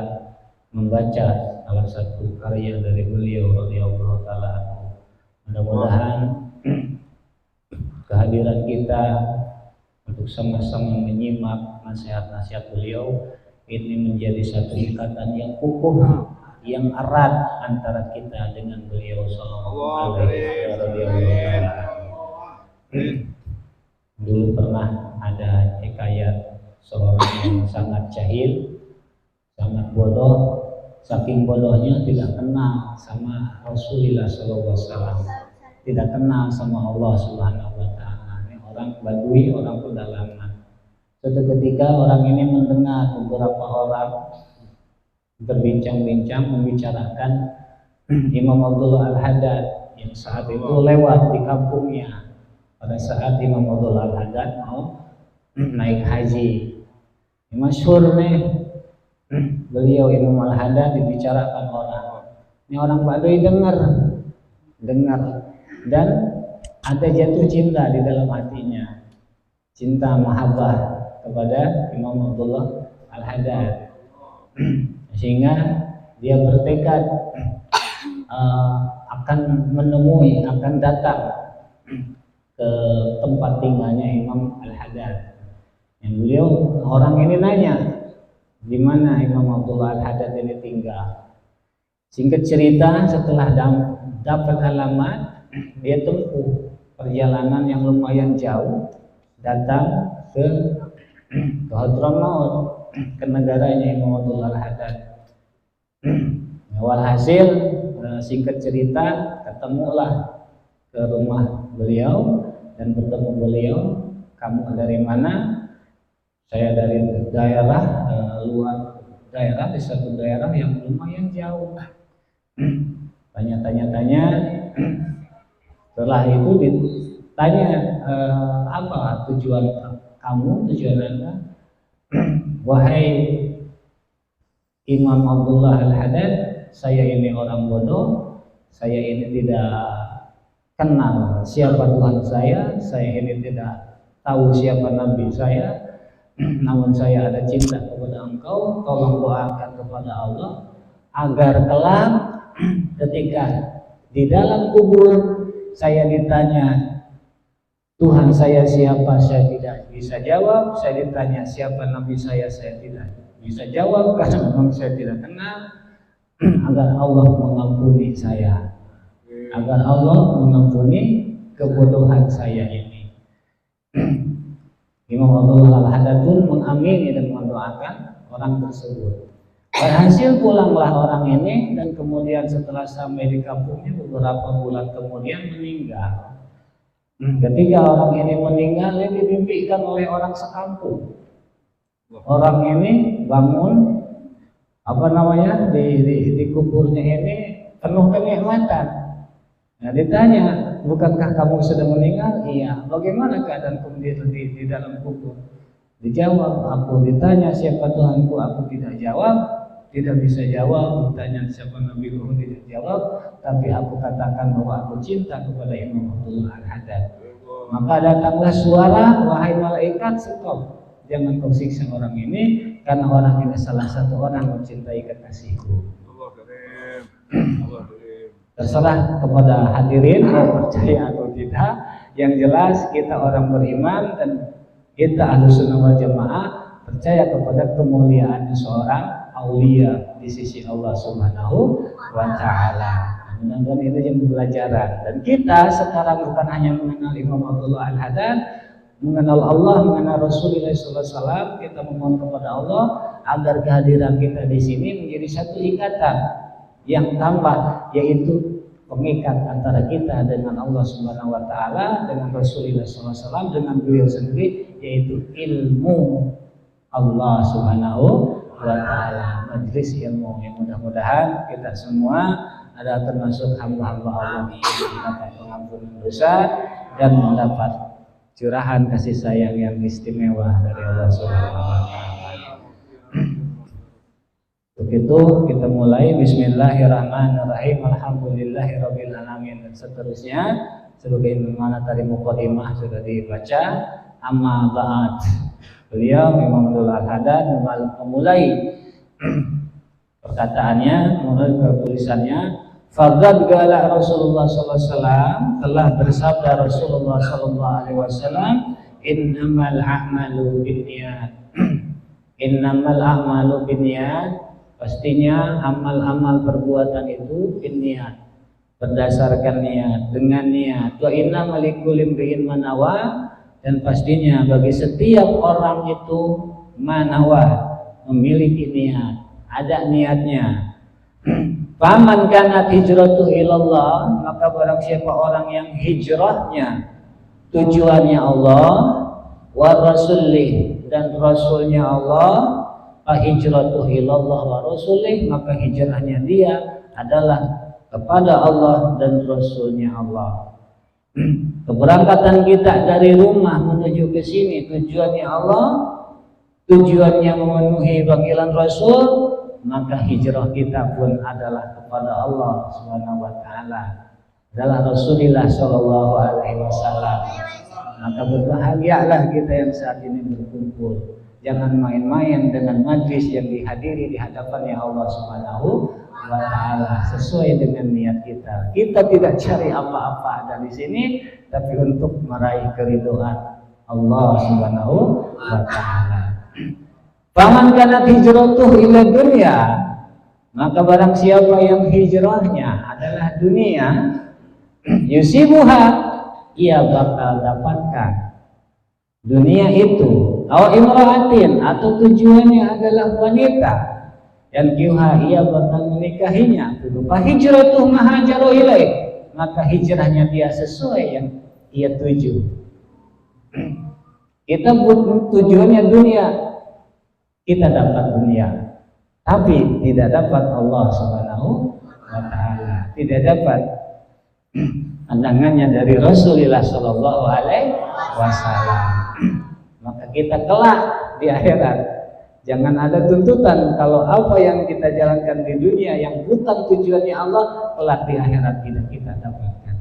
membaca salah satu karya dari beliau radhiyallahu taala anhu. Mudah-mudahan kehadiran kita untuk sama-sama menyimak nasihat-nasihat beliau ini menjadi satu ikatan yang kukuh, yang erat antara kita dengan beliau sallallahu alaihi wasallam. Dulu pernah ada hikayat seorang yang sangat jahil, sangat bodoh, saking bodohnya tidak kenal sama Rasulullah sallallahu alaihi wasallam, tidak kenal sama Allah Subhanahu wa taala. Ini orang Badui, orang pedalaman. Suatu ketika orang ini mendengar beberapa orang berbincang-bincang membicarakan Imam Abdullah Al-Haddad yang saat itu lewat di kampungnya pada saat Imam Abdullah Al-Haddad mau naik haji. Masyhur nih beliau Imam Al-Haddad dibicarakan orang. Ini orang Baduy dengar dan ada jatuh cinta di dalam hatinya, cinta mahabbah kepada Imam Abdullah Al-Haddad, sehingga dia bertekad akan menemui, akan datang ke tempat tinggalnya Imam Al-Haddad. Yang beliau orang ini nanya, di mana Imam Abdullah Al-Haddad ini tinggal. Singkat cerita, setelah dapat alamat, dia tempuh perjalanan yang lumayan jauh, datang ke Hadramaut, ke negaranya Imam Abdullah Al-Haddad. Walhasil, singkat cerita, ketemulah ke rumah beliau dan bertemu beliau. Kamu dari mana? Saya dari daerah luar daerah, di satu daerah yang lumayan jauh. Tanya-tanya. Setelah itu ditanya, apa tujuan kamu, tujuan Anda? Wahai Imam Abdullah Al-Haddad, saya ini orang bodoh, saya ini tidak kenal siapa Tuhan saya ini tidak tahu siapa Nabi saya, namun saya ada cinta kepada engkau. Tolong doakan kepada Allah agar kelak ketika di dalam kubur saya ditanya Tuhan saya siapa, saya tidak bisa jawab. Saya ditanya siapa Nabi saya tidak bisa jawab karena memang saya tidak kenal. Agar Allah mengampuni saya, agar Allah mengampuni kebodohan saya ini. Imam Abdullah Al-Haddad mengamini dan mendoakan orang tersebut. Berhasil pulanglah orang ini, dan kemudian setelah sampai di kampungnya beberapa bulan kemudian meninggal. Ketika orang ini meninggal, dia dimimpikan oleh orang sekampung. Orang ini bangun, di kuburnya ini penuh kenikmatan. Nah, ditanya, bukankah kamu sudah meninggal? Iya. Bagaimana keadaan kemudian di dalam kubur? Dijawab, aku ditanya siapa Tuhanku, aku tidak jawab, tidak bisa jawab. Ditanya siapa Nabi, aku tidak jawab. Tapi aku katakan bahwa aku cinta kepada Imam Abdullah Al-Haddad. Maka datanglah suara, wahai malaikat, stop. Jangan kau siksa orang ini, karena orang ini salah satu orang mencintai kekasihku. Terserah kepada hadirin mau percaya atau tidak. Yang jelas kita orang beriman dan kita Ahlussunnah wal Jamaah percaya kepada kemuliaan seorang aulia di sisi Allah Subhanahu wa Ta'ala. Mudah-mudahan itu yang pelajaran. Dan kita sekarang bukan hanya mengenal Imam Abdullah Al-Haddad, mengenal Allah, mengenal Rasulullah SAW, kita memohon kepada Allah agar kehadiran kita di sini menjadi satu ikatan yang tambah, yaitu pengikat antara kita dengan Allah Subhanahu Wa Taala, dengan Rasulullah SAW, dengan beliau sendiri, yaitu ilmu Allah Subhanahu Wa Taala, majlis ilmu. Yang mudah-mudahan kita semua adalah termasuk hamba-hamba Allah yang mendapat pengampunan dosa dan mendapat curahan kasih sayang yang istimewa dari Allah Subhanahu wa Ta'ala. Untuk itu kita mulai. Bismillahirrahmanirrahim. Alhamdulillahirabbil alamin, dan seterusnya sebagaimana tadi mukadimah sudah dibaca. Amma ba'd. Beliau Imam Abdullah Al-Haddad memulai perkataannya, mulai tulisannya. Faqad qala Rasulullah sallallahu alaihi wasallam, telah bersabda Rasulullah sallallahu alaihi wasallam, innamal a'malu binniyat. Innamal a'malu binniyat, pastinya amal-amal perbuatan itu binniyat, berdasarkan niat, dengan niat. Wa innamal likulli imri'in ma nawa, dan pastinya bagi setiap orang itu manawa, memiliki niat, ada niatnya. Faman kanat hijratuhu ilallah, maka barang siapa orang yang hijrahnya tujuannya Allah, wa rasulih, dan rasulnya Allah, fa hijratuhu ilallah wa rasulih, maka hijrahnya dia adalah kepada Allah dan rasulnya Allah. Keberangkatan kita dari rumah menuju ke sini tujuannya Allah, tujuannya memenuhi panggilan Rasul, maka hijrah kita pun adalah kepada Allah Subhanahu wa Ta'ala, adalah Rasulullah Shallallahu Alaihi Wasallam. Maka berbahagialah kita yang saat ini berkumpul. Jangan main-main dengan majlis yang dihadiri di hadapannya Allah Subhanahu wa Ta'ala, sesuai dengan niat kita. Kita tidak cari apa-apa ada di sini, tapi untuk meraih keridhaan Allah Subhanahu wa Ta'ala. Faman kanat hijratuhu ila dunya, maka barang siapa yang hijrahnya adalah dunia, yusibuha, ia bakal dapatkan dunia itu, aw imra'atin, atau tujuannya adalah wanita, yang kiuha, ia bakal menikahinya. Fa hijratuhu ma hajaru ilaih, maka hijrahnya dia sesuai yang ia tuju. Kita tujuannya dunia, kita dapat dunia, tapi tidak dapat Allah Subhanahu wa Ta'ala, tidak dapat pandangannya dari Rasulullah Sallallahu Alaihi Wasallam. Maka kita kelak di akhirat jangan ada tuntutan kalau apa yang kita jalankan di dunia yang bukan tujuannya Allah, kelak di akhirat tidak kita dapatkan.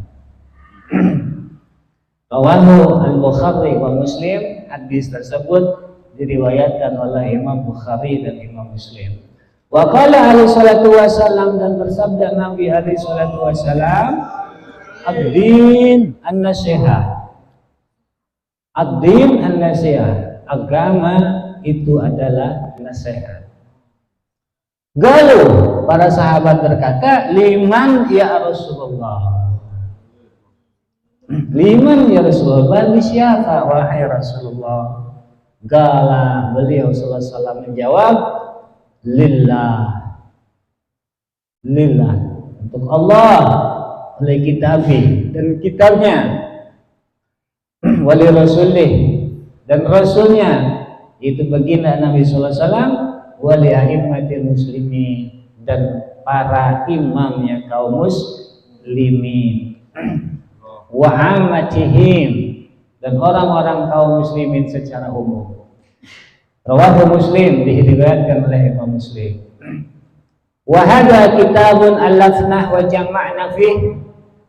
Rawahu Al-Bukhari wa Muslim. Hadis tersebut diriwayatkan oleh Imam Bukhari dan Imam Muslim. Wa qala alaihi salatu wasallam, dan bersabda Nabi alaihi salatu wasallam, ad-din an-nasihah. Ad-din an-nasihah, agama itu adalah nasihat. Galu, para sahabat berkata, liman ya Rasulullah. Liman ya Rasulullah, bagi siapa wahai Rasulullah? Gala, beliau sallallahu alaihi wasallam menjawab, lillah. Lillah, untuk Allah, oleh kitabih dan kitabnya, wali rasulih dan rasulnya, itu baginda Nabi sallallahu alaihi wasallam, wali a'immatil muslimin, dan para imamnya kaum muslimin, wa ammatihim, dan orang-orang kaum muslimin secara umum. Rawahu Muslim, diriwayatkan oleh Imam Muslim. Wa hadha kitabun allafnah wa jama'na fih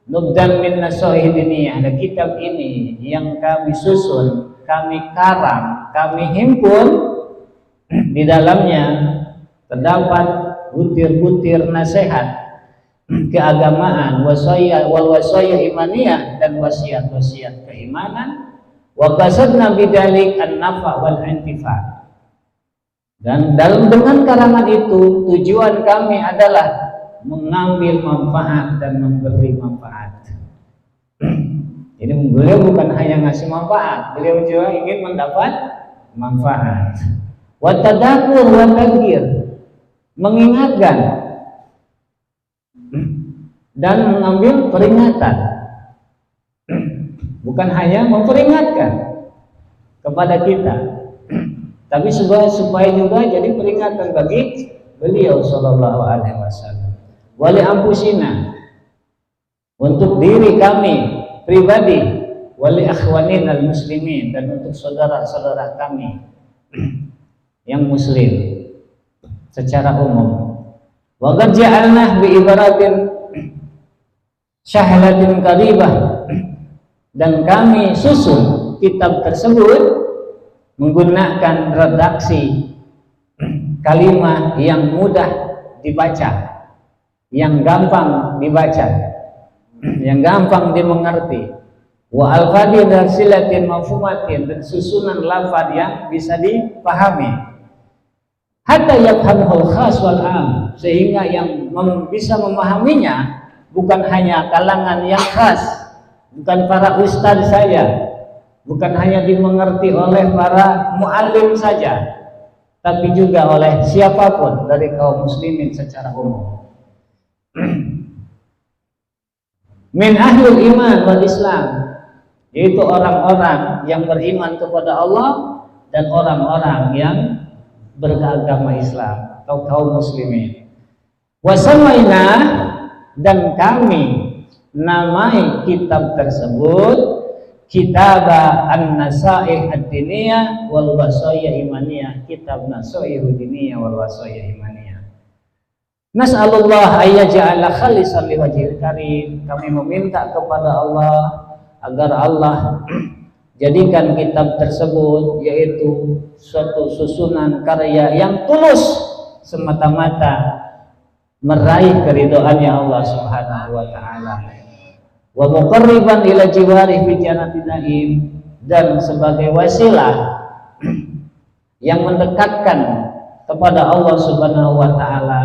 nubdan min nasaih diniyah. Dan kitab ini yang kami susun, kami karang, kami himpun, di dalamnya terdapat butir-butir nasihat keagamaan, wasaya wal wasaya imaniyah, dan wasiat-wasiat keimanan, wa qasadna bidzalik an-nafa wal intifa. Dan dengan karangan itu tujuan kami adalah mengambil manfaat dan memberi manfaat. Jadi beliau bukan hanya ngasih manfaat, beliau juga ingin mendapat manfaat. Wa tadzakur wa tadzkir, mengingatkan dan mengambil peringatan. Bukan hanya memperingatkan kepada kita, tapi supaya juga jadi peringatan bagi beliau sallallahu alaihi wasallam. Wali ampusina, untuk diri kami pribadi, wali akhwanin al muslimin, dan untuk saudara-saudara kami yang muslim secara umum. Wa qad ja'alna bi ibaratin syahlatin qaribah, dan kami susun kitab tersebut menggunakan redaksi kalimat yang mudah dibaca, yang gampang dibaca, yang gampang dimengerti. Wa alfadhi silatin mafhumatin, dan susunan lafaz yang bisa dipahami. Hatta yafhamul khas wal am, sehingga yang bisa memahaminya bukan hanya kalangan yang khas, bukan para ustadz saja, bukan hanya dimengerti oleh para muallim saja, tapi juga oleh siapapun dari kaum muslimin secara umum. Min ahlul iman wal islam, yaitu orang-orang yang beriman kepada Allah dan orang-orang yang beragama Islam atau kaum muslimin. Wasamaina, dan kami namai kitab tersebut kitab an-nasaih ad-diniyah wal wasaya imaniyah, kitab nasaih ad-diniyah wal wasaya imaniyah. Nas'alullah ayyaja'ala khalisan liwajhil karim, kami meminta kepada Allah agar Allah jadikan kitab tersebut, yaitu suatu susunan karya yang tulus semata-mata meraih keridhaannya Allah Subhanahu wa taala. Wa muqarriban ila jiwari fi jannatin na'im, dan sebagai wasilah yang mendekatkan kepada Allah Subhanahu wa taala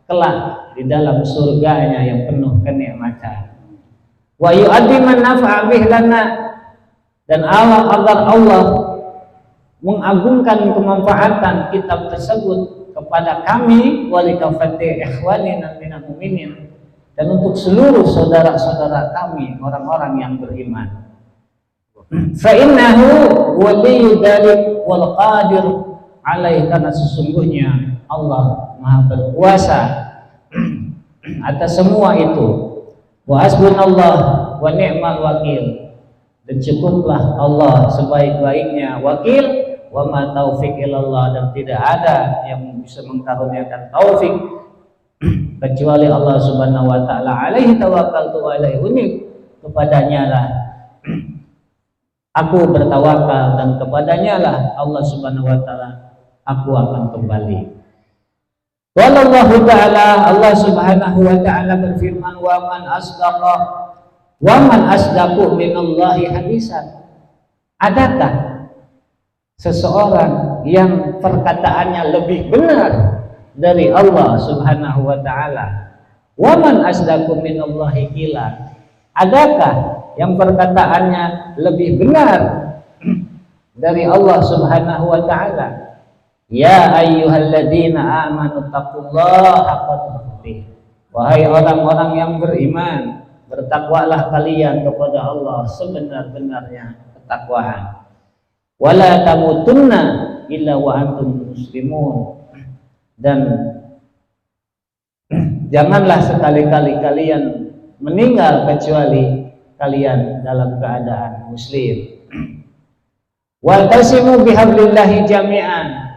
kelak di dalam surganya yang penuh kenikmatan. Wa yu'addiman naf'a bih lana, dan Allah agar Allah mengagungkan kemanfaatan kitab tersebut kepada kami, wali kafati ikhwanina minal mu'minin, dan untuk seluruh saudara-saudara kami orang-orang yang beriman. Fa innahu waliyyu dzalik wal qadir alaihi, karena sesungguhnya Allah Maha berkuasa atas semua itu. Wa hasbunallah wa ni'mal wakil, dan cukuplah Allah sebaik-baiknya wakil. Wa ma taufiq illallah, dan tidak ada yang bisa mengkaruniakan taufik kecuali Allah Subhanahu wa taala. Alaihi tawakkaltu wa alaihi unib, kepadanya lah Aku bertawakal dan kepadanya lah Allah Subhanahu wa taala aku akan kembali. Wallahu ta'ala, Allah Subhanahu wa taala berfirman, wa man asdaqu minallahi hadisan. Adakah seseorang yang perkataannya lebih benar dari Allah Subhanahu wa taala? Wa man asdaqu minallahi qila. Adakah yang perkataannya lebih benar dari Allah Subhanahu wa taala? Ya ayyuhalladzina amanu taqullaha haqqa tuqatih. Wahai orang-orang yang beriman, bertakwalah kalian kepada Allah sebenar-benarnya ketakwaan. Wala tamutunna illa wa antum muslimun. Dan janganlah sekali-kali kalian meninggal kecuali kalian dalam keadaan muslim. Wa'tasimu bihablillahi jami'an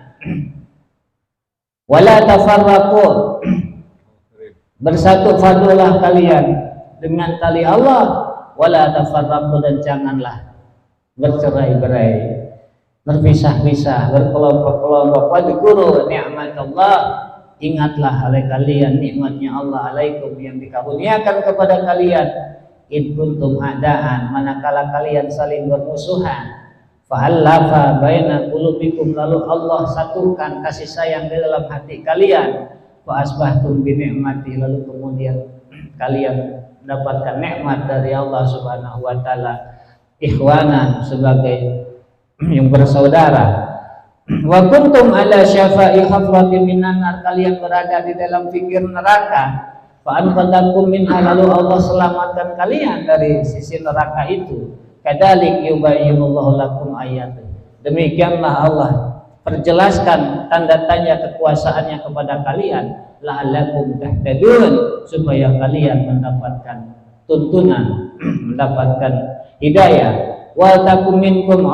wala tafarraqu. Bersatu padulah kalian dengan tali Allah, wala tafarraqu, dan janganlah bercerai-berai, berpisah-pisah, berkelompok-kelompok. Wadhkuru ni'matallah, ingatlah oleh kalian nikmatnya Allah alaikum yang dikaruniakan kepada kalian. Id kuntum a'daan, manakala kalian saling bermusuhan. Fa'allafa baina qulubikum, lalu Allah satukan kasih sayang di dalam hati kalian. Fa asbahtum bi ni'mati, lalu kemudian kalian mendapatkan nikmat dari Allah Subhanahu wa taala ikhwanan, sebagai yang bersaudara. Wa kuntum ala syafa'i hafratin minan nar, kalian berada di dalam pinggir neraka. Fa anqadhakum minha, lalu Allah selamatkan kalian dari sisi neraka itu. Kadzalik yubayyinullahu lakum ayatih. Demikianlah Allah perjelaskan tanda-tanda kekuasaannya kepada kalian, la'allakum tahtadun, supaya kalian mendapatkan tuntunan, mendapatkan hidayah. Wa takum minkum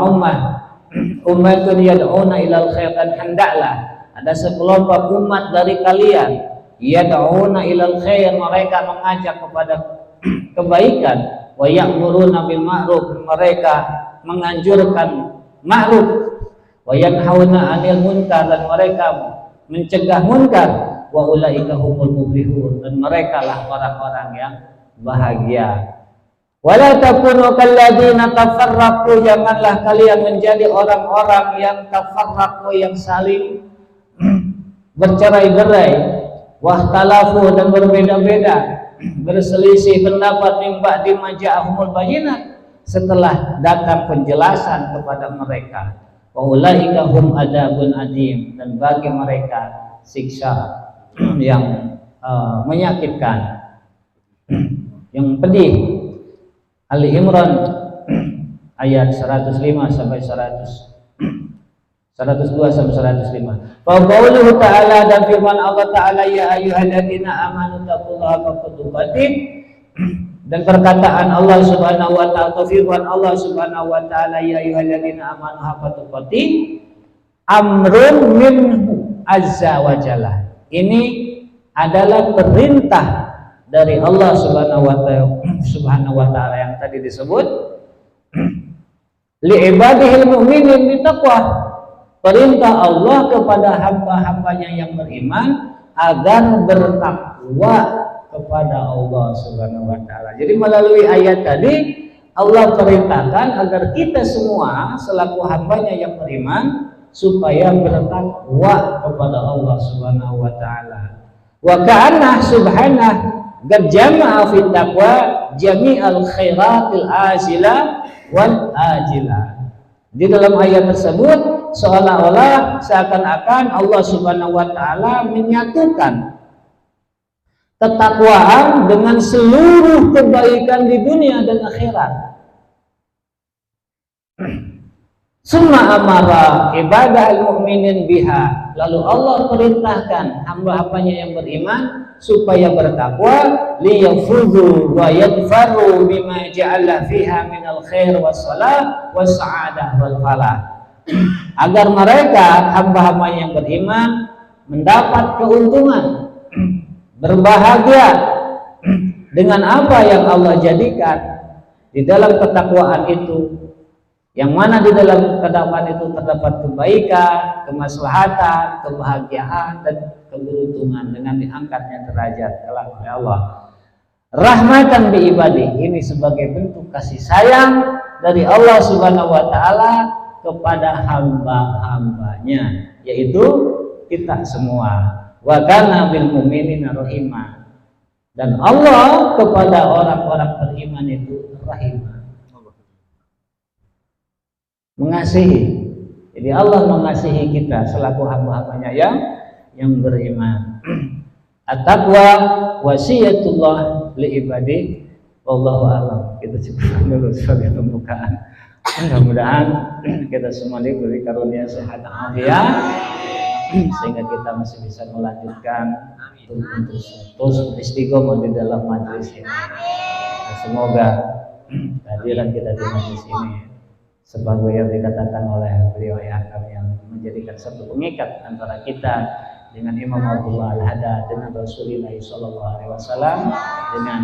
ummatun yad'una ilal khair, dan hendaklah ada sekelompok umat dari kalian yad'una ilal khair, mereka mengajak kepada kebaikan. Wa ya'muruna bil ma'ruf, mereka menganjurkan ma'ruf. Wa yanhauna 'anil munkar, dan mereka mencegah munkar. Wa ulaika humul muflihun, dan mereka lah orang-orang yang bahagia. Wala takunu kalladzina tafarraqu, janganlah kalian menjadi orang-orang yang tafarraqu, yang saling bercerai-berai. Wahtalafu, dan berbeda-beda, berselisih pendapat min ba'di ma ja'ahumul bayyinat, setelah datang penjelasan kepada mereka. Wa ulaika hum adzabun adim, dan bagi mereka siksa yang menyakitkan, yang pedih. Ali Imran ayat 105 sampai 102 sampai 105. Fa qauluhu ta'ala, dan firman Allah Ta'ala, ya ayyuhalladzina amanu taqullaha haqqa tuqatih, dan perkataan Allah Subhanahu wa taala, atau firman Allah Subhanahu wa taala, ya ayyuhalladzina amanu haqqa tuqatih, amrun minhu azza wa jalla. Ini adalah perintah dari Allah Subhanahu wa taala yang tadi disebut, li ibadihil mu'minin bitaqwa, perintah Allah kepada hamba-hambanya yang beriman agar bertakwa kepada Allah Subhanahu wa taala. Jadi melalui ayat tadi Allah perintahkan agar kita semua selaku hambanya yang beriman supaya bertakwa kepada Allah Subhanahu wa taala. Wa ka'anna subhanahu qad jama'a fit taqwa jami'al khairatil ajilah wal ajilah. Di dalam ayat tersebut seolah-olah seakan-akan Allah Subhanahu wa taala menyatukan ketakwaan dengan seluruh kebaikan di dunia dan akhirat. Summa amara ibadah al-mu'minin biha, lalu Allah perintahkan hamba-hambanya yang beriman supaya bertakwa, liyafudhu wa yadfaru bima ja'ala fiha minal khair wassalah wassa'adah wal falah, agar mereka hamba-hamba yang beriman mendapat keuntungan, berbahagia dengan apa yang Allah jadikan di dalam ketakwaan itu, Yang mana di dalam kedakwaan itu terdapat kebaikan, kemaslahatan, kebahagiaan, dan keberuntungan dengan diangkatnya derajat kelak oleh Allah. Rahmatan bi ibadih, ini sebagai bentuk kasih sayang dari Allah Subhanahu wa taala kepada hamba-hambanya, yaitu kita semua. Wa kana bil mu'minina rahima. Dan Allah kepada orang-orang beriman itu rahimah, mengasihi. Jadi Allah mengasihi kita selaku hamba-hambanya yang beriman. At-taqwa wasiyatullah li ibadi wallahu a'lam. Kita cukup dulu sebagai pembukaan. Mudah-mudahan kita semua diberi karunia sehat afiat sehingga kita masih bisa melanjutkan terus istiqomah di dalam majelis ini. Semoga kehadiran kita di majelis ini sebagai yang dikatakan oleh beliau yang menjadikan satu pengikat antara kita dengan Imam Abdullah Al-Hada, dengan Rasulullah Sallallahu Alaihi Wasallam, dengan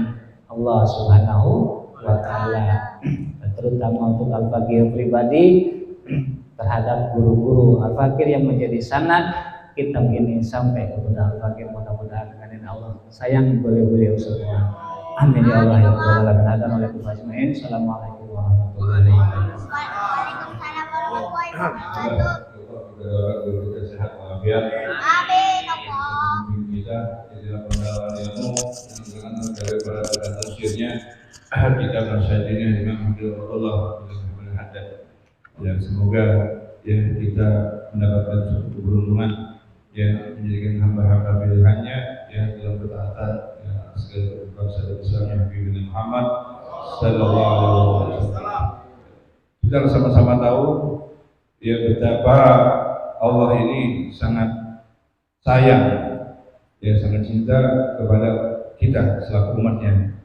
Allah Subhanahu wa Ta'ala, terutama untuk Al-Fakir pribadi terhadap guru-guru Al-Fakir yang menjadi sanad kitab ini sampai kepada Al-Fakir. Mudah-mudahan dengan Allah sayang beliau semua. Amin ya Allah ya Rabbal alamin. Assalamualaikum warahmatullahi wabarakatuh. Sehat walafiat. Amin. Kita di dalam pendalaman ilmu dengan daripada tafsirnya kita bersajinya dengan Abdullah bin Haddad. Dan semoga ya kita mendapatkan suatu keberuntungan ya menjadikan hamba-hamba pilihannya ya dalam ketaatan ya segala bangsa dan besarnya Nabi Muhammad sallallahu alaihi wasallam. Kita sama-sama tahu ya betapa Allah ini sangat sayang, ya sangat cinta kepada kita selaku umatnya,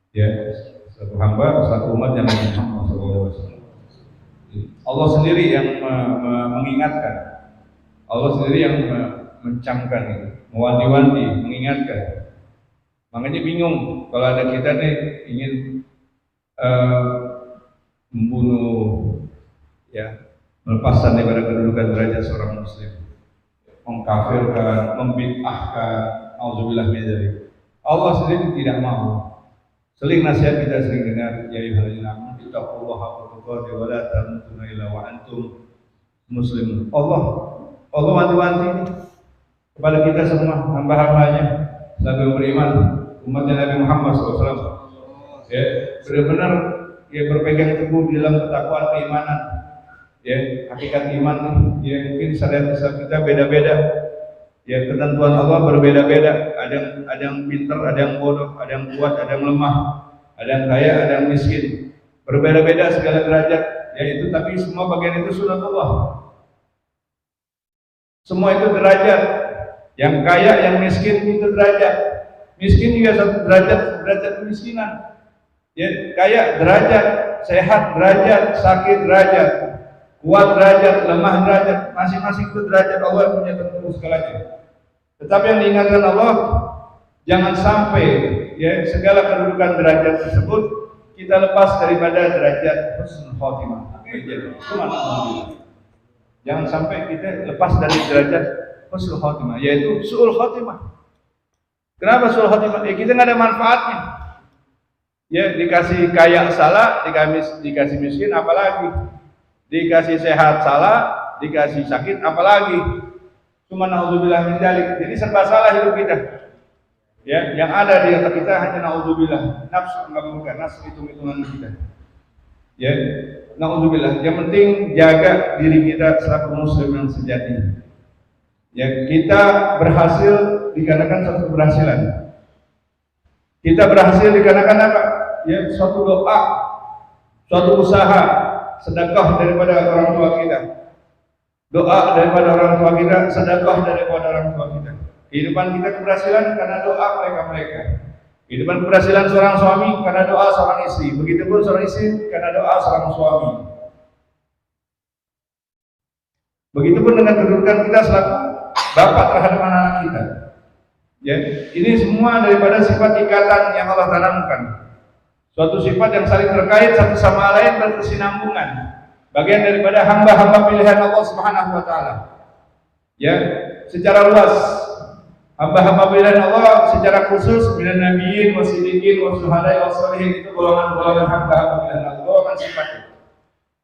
ya selaku hamba, selaku umat yang Nabi Muhammad SAW. Allah sendiri yang mengingatkan, Allah sendiri yang mencamkan, mewanti-wanti, mengingatkan. Makanya bingung kalau ada kita nih ingin membunuh, ya melepaskan daripada kedudukan derajat seorang muslim, mengkafirkan, membid'ahkan, auzubillah min dzalik. Allah sendiri tidak mau. Seling nasihat kita sering dengar, ya ayyuhallazina amanu taqullaha haqqa tuqatih wa la tamutunna illa wa antum muslimun. Allah wanti-wanti kepada kita semua hamba-hambanya selalu beriman, umatnya Nabi Muhammad SAW. Ya, benar-benar ya berpegang teguh di dalam ketakwaan keimanan. Ya, hakikat iman ya mungkin syariat Islam kita beda-beda. Ya, ketentuan Allah berbeda-beda. Ada yang pintar, ada yang bodoh, ada yang kuat, ada yang lemah, ada yang kaya, ada yang miskin. Berbeda-beda segala derajat. Ya itu, tapi semua bagian itu sunatullah. Semua itu derajat. Yang kaya, yang miskin itu derajat. Miskin juga satu derajat kemiskinan. Ya, kaya derajat, sehat derajat, sakit derajat. Kuat derajat, lemah derajat, masing-masing itu derajat Allah punya tentu segalanya. Tetapi yang diingatkan Allah, jangan sampai ya segala kedudukan derajat tersebut kita lepas daripada derajat husnul khotimah. Jangan sampai kita lepas dari derajat husnul khotimah, yaitu su'ul khotimah. Kenapa su'ul khotimah? Ya kita nggak ada manfaatnya. Ya dikasih kaya salah, dikasih miskin apalagi. Dikasih sehat salah, dikasih sakit, apalagi cuma naudzubillah min dzalik. Jadi serba salah hidup kita. Ya, yang ada di otak kita hanya naudzubillah. Nafsu mengabulkan, nafsu hitung-hitungan kita. Ya, naudzubillah. Yang penting jaga diri kita selaku muslim yang sejati. Ya, kita berhasil dikarenakan suatu keberhasilan. Kita berhasil dikarenakan apa? Ya, suatu doa, suatu usaha, sedekah daripada orang tua kita, doa daripada orang tua kita, sedekah daripada orang tua kita. Kehidupan kita keberhasilan karena doa mereka. Kehidupan keberhasilan seorang suami karena doa seorang istri. Begitupun seorang istri karena doa seorang suami. Begitupun dengan kedudukan kita selaku bapak terhadap anak-anak kita. Ya, ini semua daripada sifat ikatan yang Allah tanamkan. Suatu sifat yang saling terkait satu sama lain berkesinambungan. bagian daripada hamba-hamba pilihan Allah Subhanahu wa taala. Ya, secara luas hamba-hamba pilihan Allah secara khusus minan nabiyyin wasiddiqin wasyuhada'i wassalihin itu golongan-golongan hamba-hamba pilihan Allah, golongan sifat.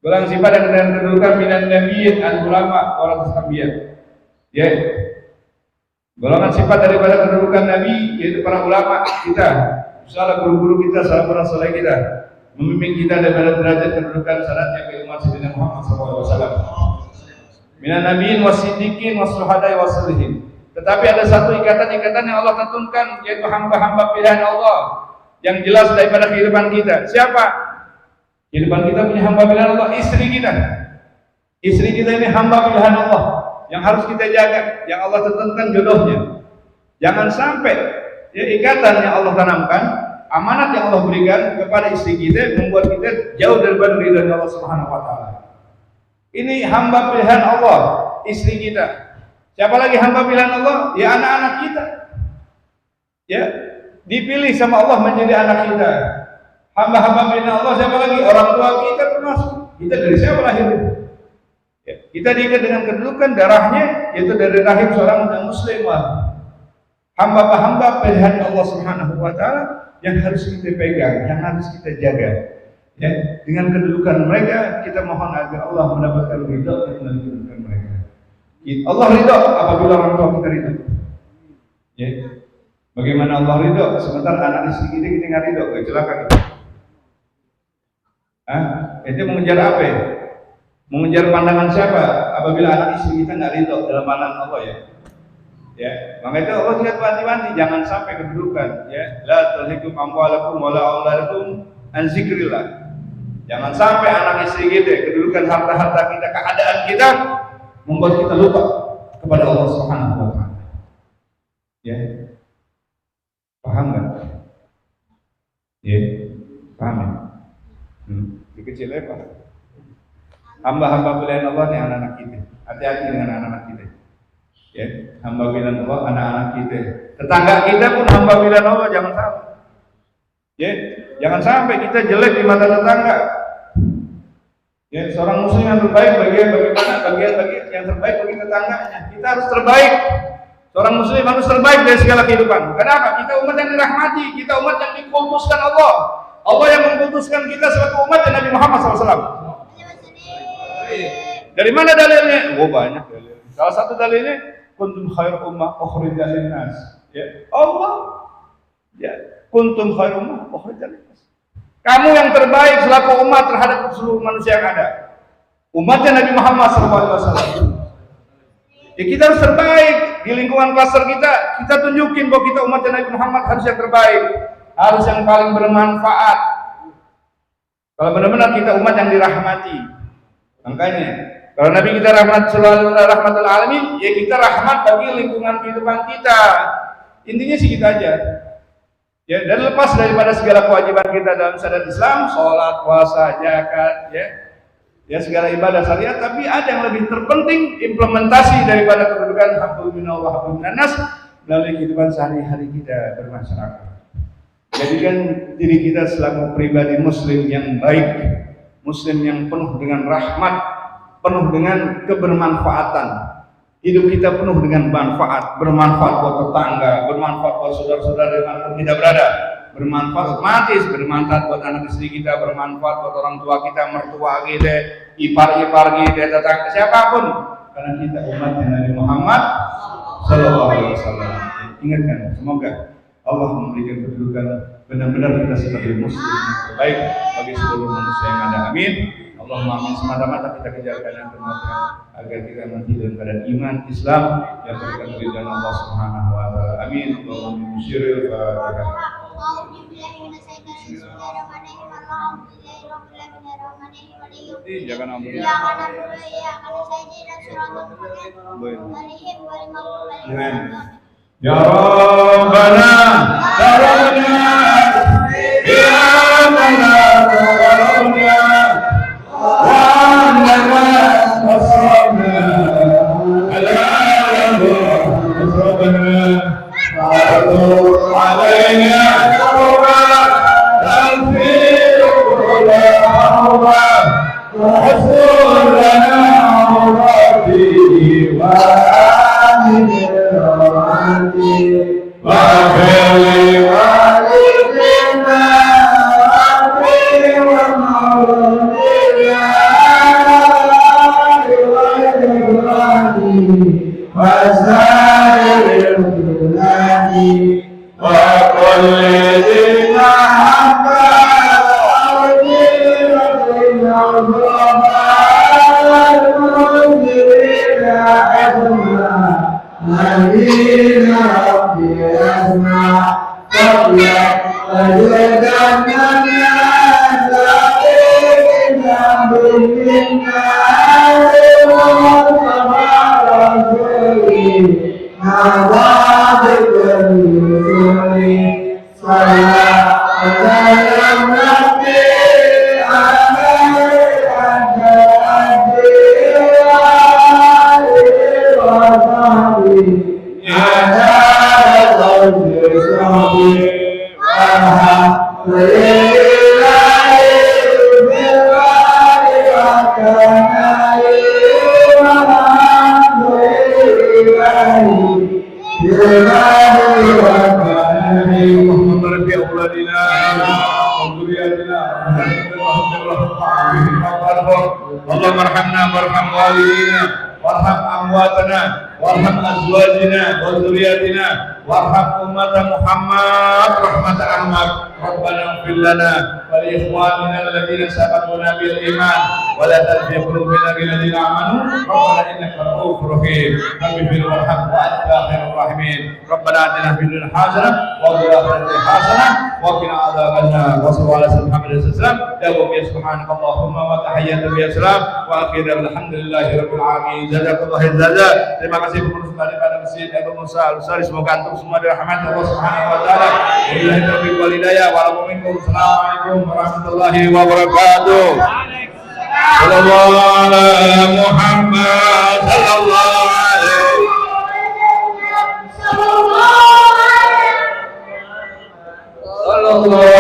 Golongan sifat dan kedudukan minan nabiyyin al-ulama warathul anbiya. Ya. Golongan sifat daripada kedudukan nabi yaitu para ulama kita, salah guru-guru kita, salah para saleh kita, membimbing kita daripada derajat kedudukan syaratnya ke umat Sayyidina Muhammad SAW. Minan nabiyyin wasiddiqin wasyuhada'i wassalihin. Tetapi ada satu ikatan-ikatan yang Allah tentukan, yaitu hamba-hamba pilihan Allah yang jelas daripada kehidupan kita. Siapa? Kehidupan kita punya hamba pilihan Allah, istri kita. Istri kita ini hamba pilihan Allah yang harus kita jaga, yang Allah tentukan jodohnya. Jangan sampai ya, ikatan yang Allah tanamkan, amanat yang Allah berikan kepada istri kita membuat kita jauh daripada ridha Allah Subhanahu wa taala. Ini hamba pilihan Allah, istri kita. Siapa lagi hamba pilihan Allah? Ya anak-anak kita. Ya, dipilih sama Allah menjadi anak kita. Hamba-hamba pilihan Allah siapa lagi? Orang tua kita termasuk. Kita dari siapa lahirnya? Ya, kita diikat dengan kedudukan darahnya, yaitu dari rahim seorang muslimah. Hamba-hamba pilihan Allah Subhanahu wa taala yang harus kita pegang, yang harus kita jaga. Ya, dengan kedudukan mereka kita mohon agar Allah mendapatkan ridha dan kedudukan mereka. Allah ridho apabila orang tua kita ridho. Ya. Bagaimana Allah ridho? Sementara anak istri kita nggak ridho, celaka kita. Itu mengejar apa ya? Mengejar pandangan siapa? Apabila anak istri kita nggak ridho dalam pandangan Allah ya. Ya, maka itu Allah lihat wanti-wanti jangan sampai kedudukan. Ya, la tulhikum amwalakum wala auladukum an zikrillah. Jangan sampai anak istri kita, kedudukan harta-harta kita, keadaan kita membuat kita lupa kepada Allah Subhanahu wa taala. Ya. Paham kan? Ya. Paham ya? Dikecilnya Pak. Hamba-hamba pilihan Allah ini anak-anak kita. Hati-hati dengan anak-anak kita. Ya, hamba pilihan Allah anak-anak kita. Tetangga kita pun hamba pilihan Allah, jangan sampai. Ya, jangan sampai kita jelek di mata tetangga. Ya, seorang muslim yang terbaik bagaimana bagian yang terbaik bagi tetangganya. Kita harus terbaik. Seorang muslim harus terbaik dari segala kehidupan. Kenapa? Kita umat yang dirahmati, kita umat yang dikutuskan Allah. Allah yang mengkutuskan kita sebagai umat Nabi Muhammad SAW. Dari mana dalilnya? Oh banyak dalil. Salah satu dalilnya kuntum khair ummah ukhrijat linnas. Ya, Allah. Ya, kuntum khair ummah ukhrijat linnas. Kamu yang terbaik selaku umat terhadap seluruh manusia yang ada. Umatnya Nabi Muhammad SAW. Ya, kita harus terbaik di lingkungan klaster kita tunjukin bahwa kita umatnya Nabi Muhammad harus yang terbaik, harus yang paling bermanfaat. Kalau benar-benar kita umat yang dirahmati, makanya kalau Nabi kita rahmatul alamin, ya kita rahmat bagi lingkungan kehidupan kita. Intinya sih kita aja. Ya, dan lepas daripada segala kewajiban kita dalam syariat Islam, sholat, puasa, zakat, ya segala ibadah syariat, tapi ada yang lebih terpenting implementasi daripada kedudukan hablum minallah hablum minannas melalui kehidupan sehari-hari kita bermasyarakat. Jadikan diri kita selaku pribadi muslim yang baik, muslim yang penuh dengan rahmat, penuh dengan kebermanfaatan. Hidup kita penuh dengan manfaat, bermanfaat buat tetangga, bermanfaat buat saudara-saudara dimanapun kita berada, bermanfaat otomatis, bermanfaat buat anak istri kita, bermanfaat buat orang tua kita, mertua kita, ipar-ipar kita, tetangga siapapun, karena kita umatnya Nabi Muhammad Sallallahu Alaihi Wasallam. Ingatkan, semoga Allah memberikan kedudukan benar-benar kita sebagai muslim yang terbaik bagi seluruh manusia yang ada. Amin. Allahumma amin. Semata-mata kita kejarkan yang terbaik agar kita nanti dalam keadaan iman Islam yang berikan keridhaan Allah Subhanahu wa taala. Amin. Allahumma syiril Fatihah. Jangan ambil. Ya Rabbana, ya Rabbana, ya Rabbana, ya Rabbana. علينا اللهم ارحمنا وارحم والدينا وارحم امواتنا وارحم ازواجنا وذرياتنا وارحم امه محمد رحمه عامه ربنا اغفر لنا ولاخواننا الذين سبقونا بالايمان ولا تجعل في قلوبنا الذين امنوا ربنا انك رؤوف رحيم رب اغفر وارحم وانت خير الراحمين ربنا اتنا في الدنيا حسنه وفي الاخره حسنه وقنا عذاب النار وصلى الله على سيدنا محمد صلى الله عليه وسلم سبحانك اللهم وتحياتنا بالسلام واخيرا الحمد لله rabbil alamin. Jazakallahu khairan. Terima kasih pengurus pada Masjid Abu Musa Al-Ansari, semoga antum semua dirahmati Allah Subhanahu wa taala. Wabillahi taufiq wal hidayah. Wassalamualaikum warahmatullahi wabarakatuh. Sallallahu alaihi Muhammad sallallahu alaihi Sallallahu